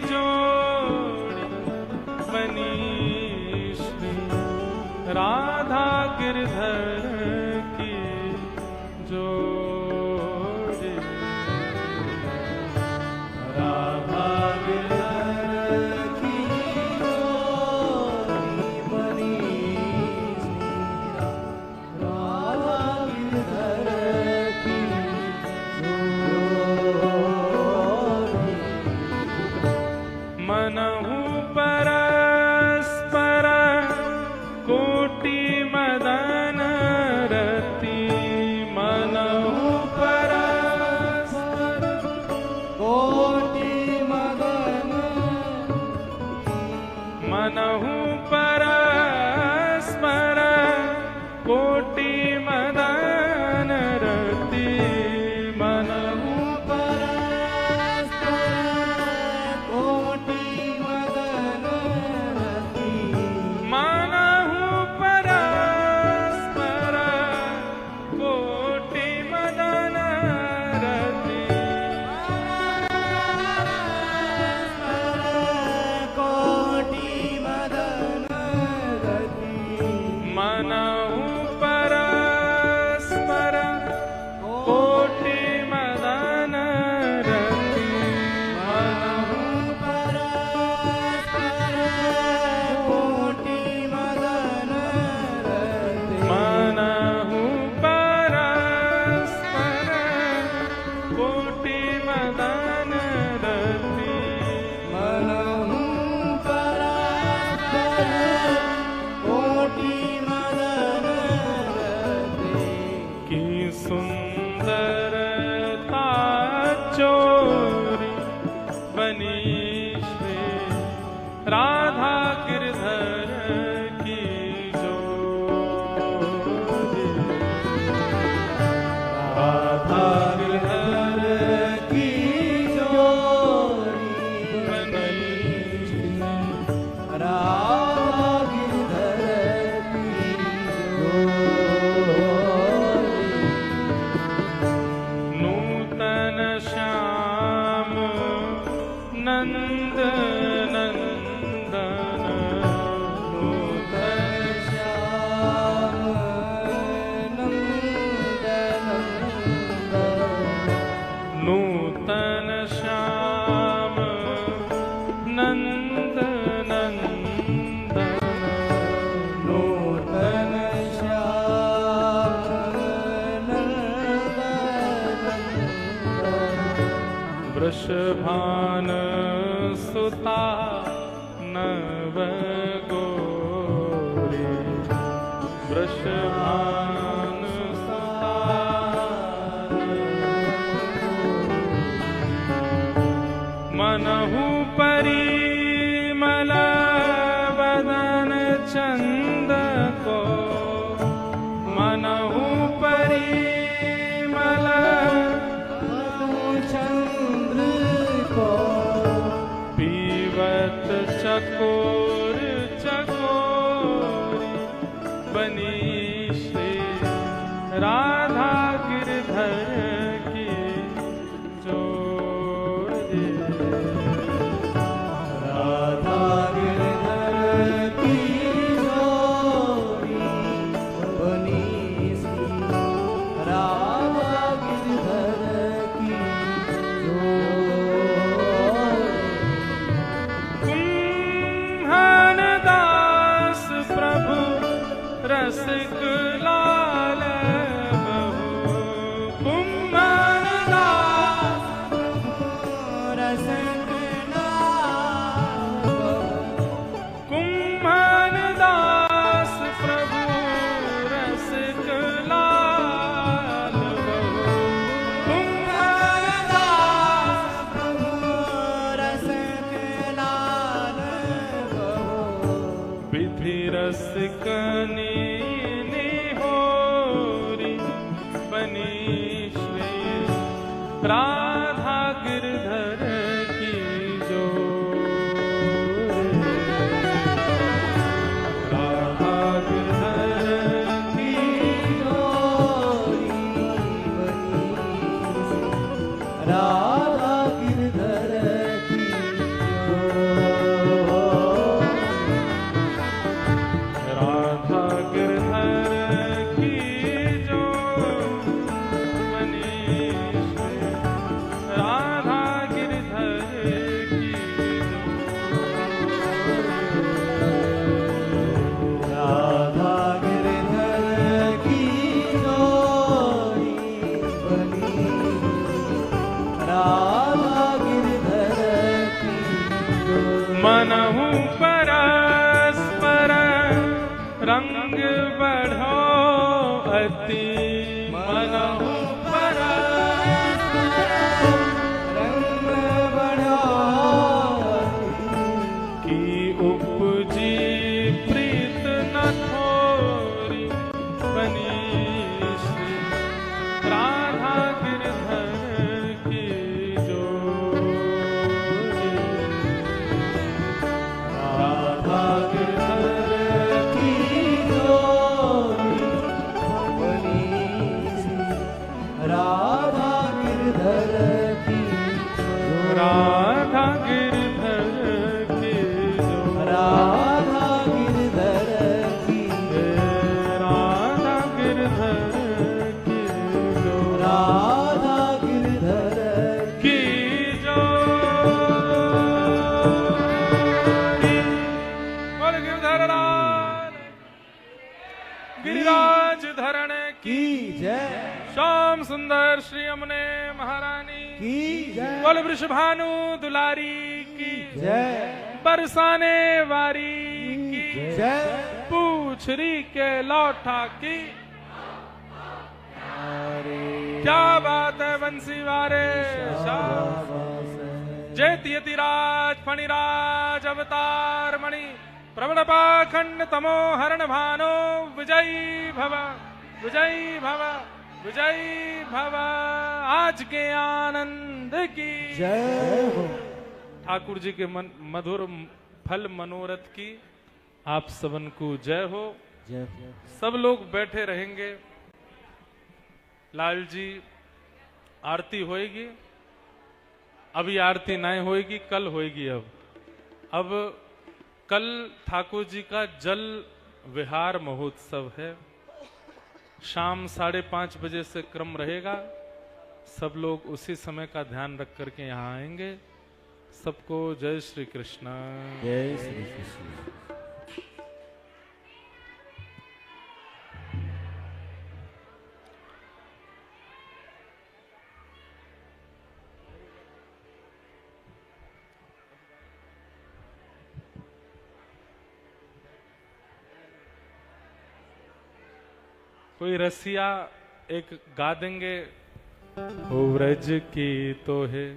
जोड़ी बनी श्री राधा गिरधर की जोड़ी राधा गिरधर की जोड़ी मनहु परस्पर कोटि मदन रति मनहु कोटि मदन रति मनहु परस्पर कोटि मदन रति कोटि मदन रति मनहु परस्पर कोटि मदन रति मनहु परस्पर कोटि मदन रति मनहु परस्पर कोटि मदन रति मनहु परस्पर कोटि मदन रति की सुंदरता चोरी बनी श्री राधा गिरधर की जोरी राधा गिरधर की जोड़ी बनी श्री राधा गिरधर की जोड़ी नूतन श्याम नंद नंदन नूतन श्याम नंद नंदन नूतन श्याम नंद नंदन नूतन श्याम नंद नंदन वृषभान सुता नव गोरी वृषभान सुता मनहु परिमल वदन चंद को मनहु परिमल चंद्र को पीवत चकोर चकोर बनी श्री राधा गिरधर की जोड़ी राधा गिरधर की जोड़ी बनी सी राधा गिरधर की जोड़ी कुम्भन दास प्रभु रसिक लाल बहु कुम्भन दास रसिक लाल कुम्भन दास प्रभु रसिक लाल बहु कुम्भन दास प्रभु रसिक लाल बहु विधि रसिक निहोरी बनी श्री राधा गिरधर की जोड़ी राधा गिरधर की जोड़ी बनी सी राधा गिरधर की जोड़ी राधा गिरधर की जो बनी श्री राधा गिरधर की राधा गिरधर की जोड़ी बनी राधा गिरधर की जोड़ी मनहु परस्पर रंग बढ़ो अति मनहु परस्पर रंग बढ़ाती की उपजी राधा गिरधर की जो राधा गिरधर की राधा गिरधर की जो राधा गिरधर की जो बोल गिरधर राज गिरिराज धरण की की जय श्याम सुंदर श्री यमुने महारानी की जय बोल वृषभानु दुलारी की जय बरसाने वारी की जय पूछरी के लौटा की हरे क्या बात है बंसी वारे श्याम जयति यतिराज फणिराज अवतार मणि प्रबल पाखंड तमो हरण भानो विजयी भव विजयी भव विजयी भव आज के आनंद की जय हो ठाकुर जी के मधुर फल मनोरथ की आप सबन को जय हो। जय सब लोग बैठे रहेंगे। लाल जी आरती होएगी, अभी आरती नहीं होएगी, कल होएगी। अब कल ठाकुर जी का जल विहार महोत्सव है। शाम 5:30 बजे से क्रम रहेगा। सब लोग उसी समय का ध्यान रख करके यहाँ आएंगे। सबको जय श्री कृष्ण। जय श्री कृष्ण। कोई रसिया एक गा देंगे, हो व्रज की तो है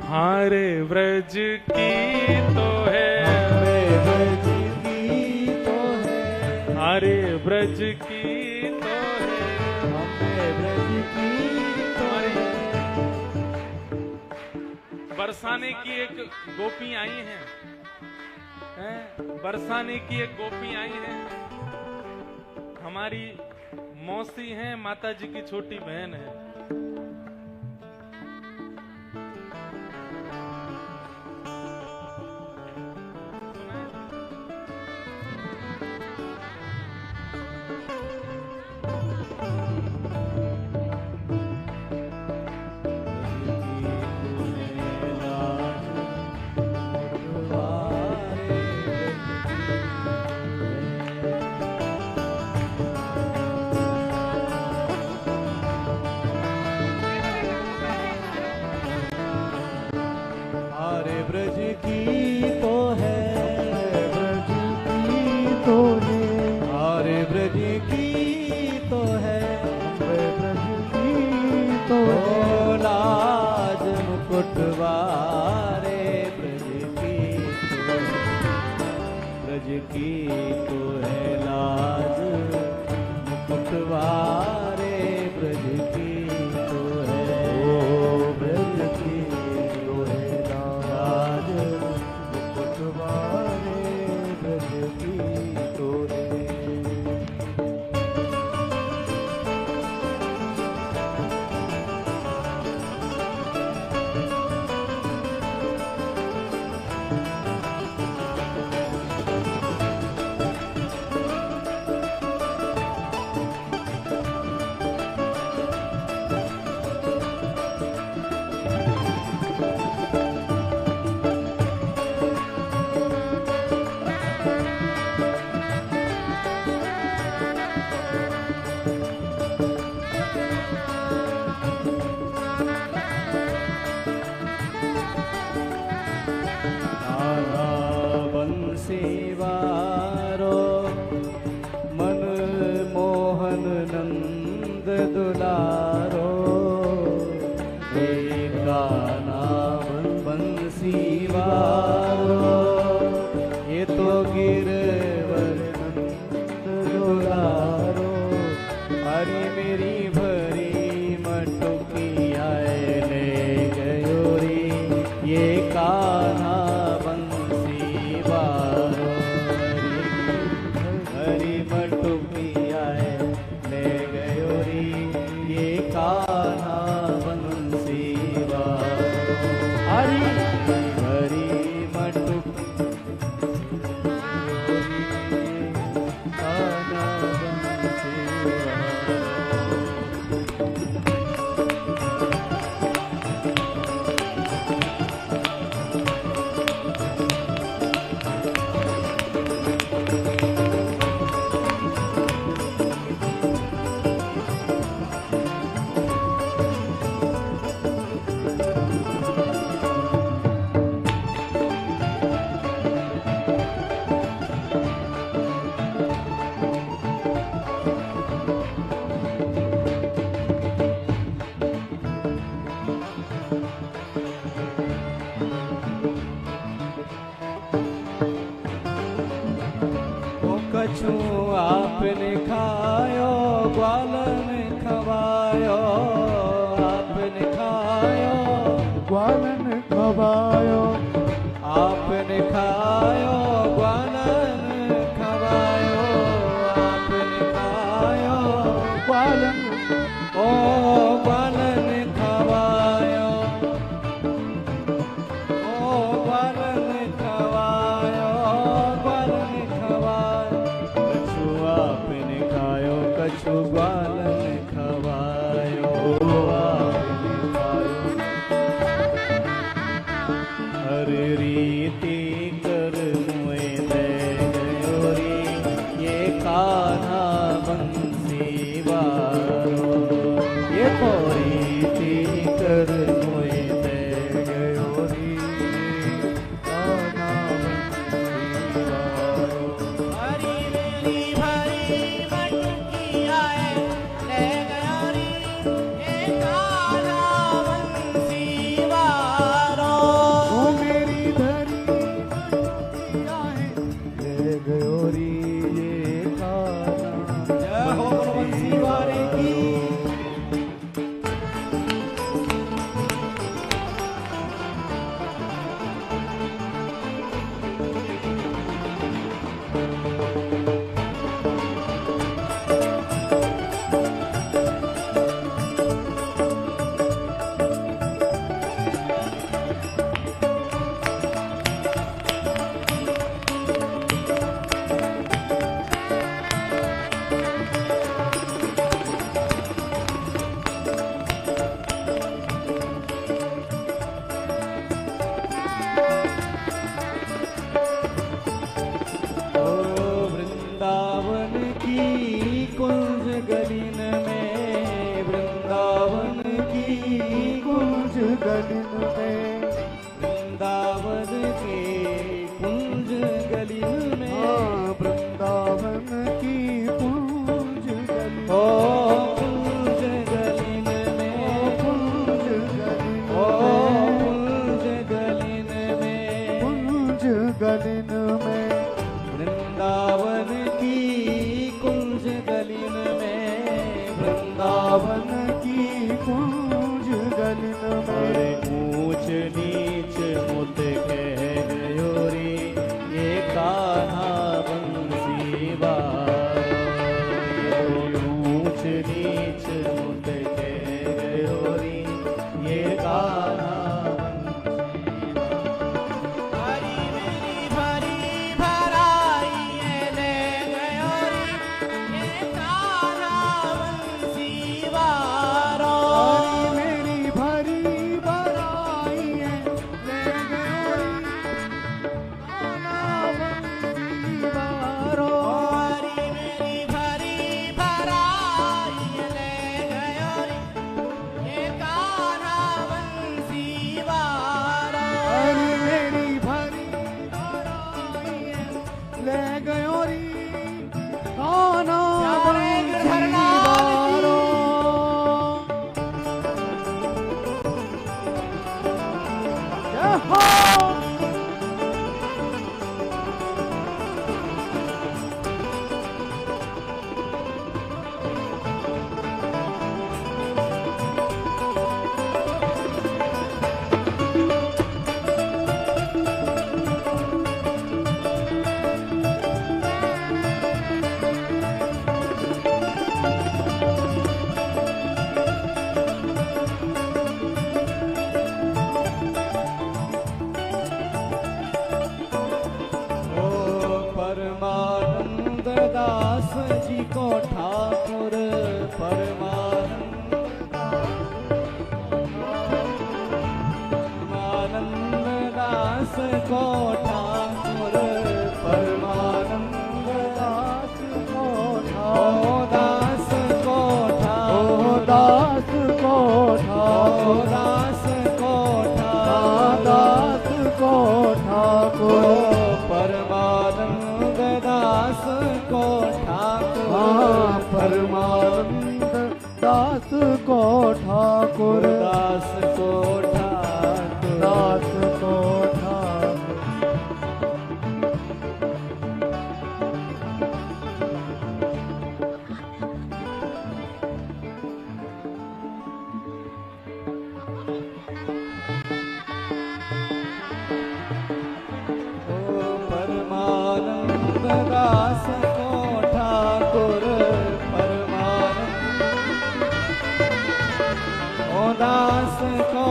हारे व्रज की तो है, व्रज की तो है, हारे व्रज की तो है, हमें व्रज की तो है। बरसाने की एक गोपी आई हैं, बरसाने की एक गोपी आई है। हमारी मौसी हैं, माता जी की छोटी बहन है। ब्रज की तो है, ब्रज की तो है, हरे ब्रज की तो है, ब्रज की तो है। लाज मुकुट वारे ब्रज की तो है, ब्रज की तो है लाज मुकुट वारे ब्रज की तो है। ओ ब्रज की तो है लाज मुकुट वारे ब्रज की तो है। सेवारो मन मोहन नंद दुलारो, एका नाम बंसीवारो, ये तो गिरवर नंद दुलारो। हरी मेरी भरी मटुकी आए ले गयो रे, ये कान्हा हरी मटुकी आए ले गयो कछु आपने खायो ग्वालन खवायो आपने खायो ग्वालन खवायो आपने खायो ग्वालन खवायो आपने खायो ग्वालन ओ ग्वालन खवायो ओ ग्वालन खवायो ग्वालन खवायो कछु आपने खायो कछु ग्वालन खवायो आपने खायो हर रीति कर मुए दे गयो रे ये कान्हा बंसी वारो ये तो रीति कर मुए दे गयो रे कान्हा बंसी वारो हरी मेरी भरी मटकी आए ले गया रे ये कान्हा बंसी वारो ओ मेरी धरी मटकिया है ले गयो री ये कान्हा जय हो बंसी वारे की ओ वृंदावन की कुंज गलिन में वृंदावन की कुंज गलिन में वृंदावन के कुंज गलिन में हाँ वृंदावन की कुंज गलिन ओ कुंज गलिन में कुंज गलिन ओ में कुंज गलिन में कुंज गलिन में वृंदावन की कुंज गलिन में वृंदावन की कुंज गलिन अरे में ऊंच नीच मुत कह गयो रे ये कान्हा बंसी वारो ऊंच नीच मुत कह गयो रे ये कान्हा हरी मेरी भरी भराई ले गयो रे ये कान्हा बंसी वारो हरी मेरी भरी भराई है ले गयो रे कान्हा बंसी वारो हरी मेरी भरी भराई ले गयो रे ये कान्हा बंसी वारो हरी मेरी भरी भराई है ले गयो रे कान्हा श्यामले गिरधर बंसी लाल की। वारो जय हो ओ परमानंद दास जी को ठाकुर परमानंद दास को ठाकुर परमानंद दास को दास को दास को दास को दास को ठाकुर परमानंद दास को ठाकुर हाँ परमानंद दास को ठाकुर दास को ठाकुर दास को ठाकुर दास को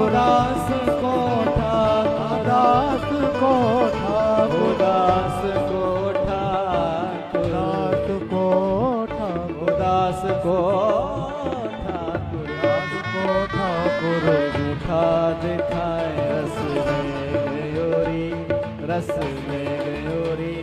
उदास को दास को उदास को उदास को उदास को ठाकुर मीठा दिखाए रस में गयोरी रस में गयोरी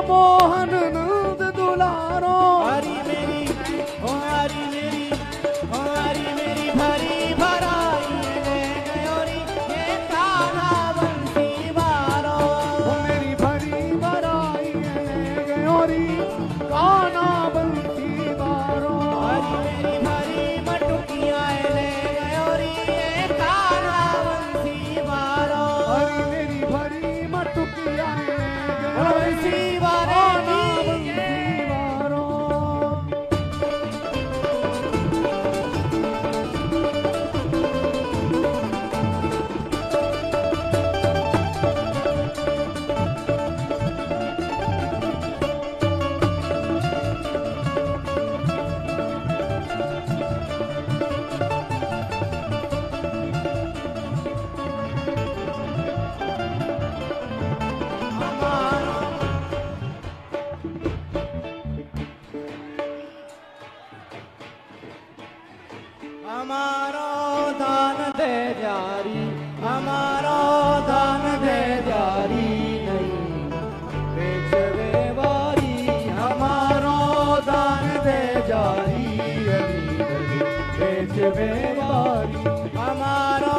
मोहन नंद दुलारो हरी मेरी भरी भराई ले गयोरी ये कान्हा बंसी वारो मेरी भरी भराई ले गयोरी कान्हा बंसी वारो हरी मेरी भरी मटुकिया ले गयोरी ये कान्हा बंसी वारो हरी मेरी भरी मटुकिया ले बंसी हमारो दान दे जारी हमारो दान दे जारी नहीं बेचवे वारी हमारो दान दे जारी बेचवे वारी हमारो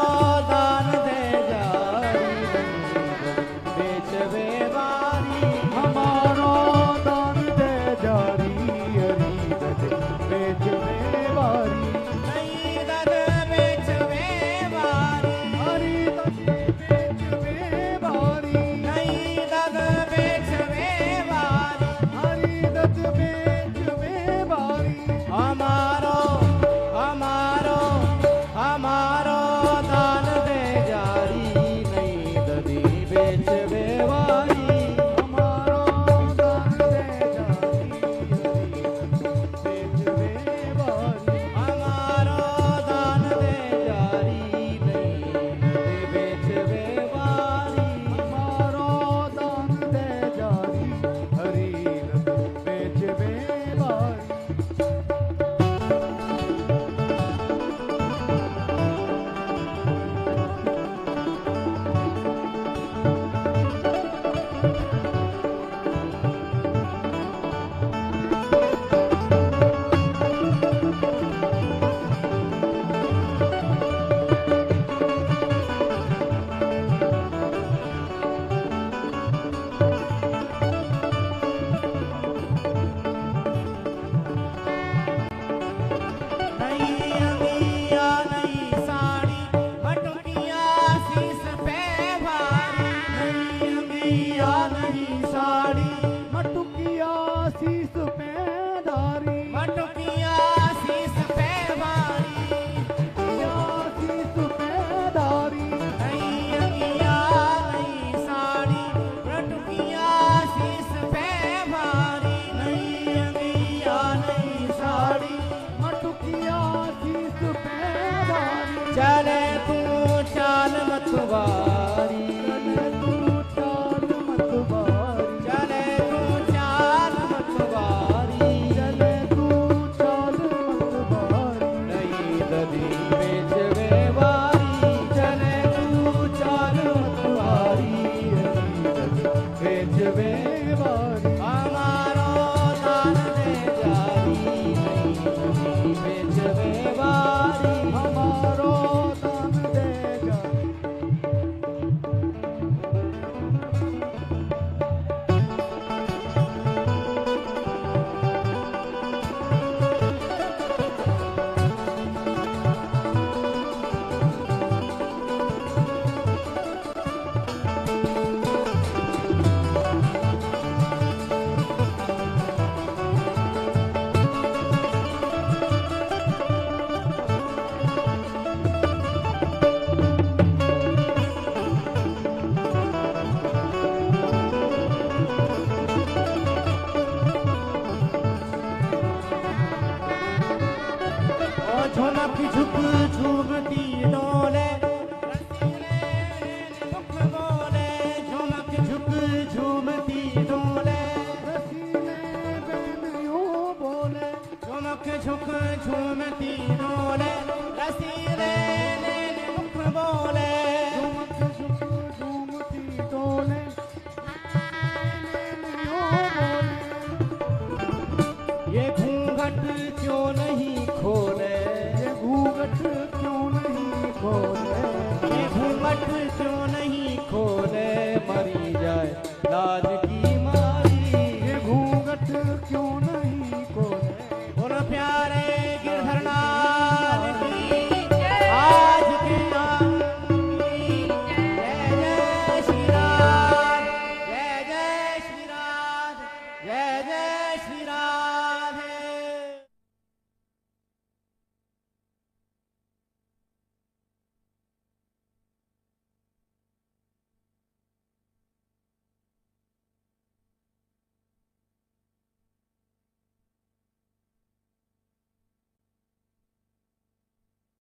दान दे जारी बेचवे वारी हमारो दान दे जारी बेचवे वारी हमारो हमारो हमारो सुवास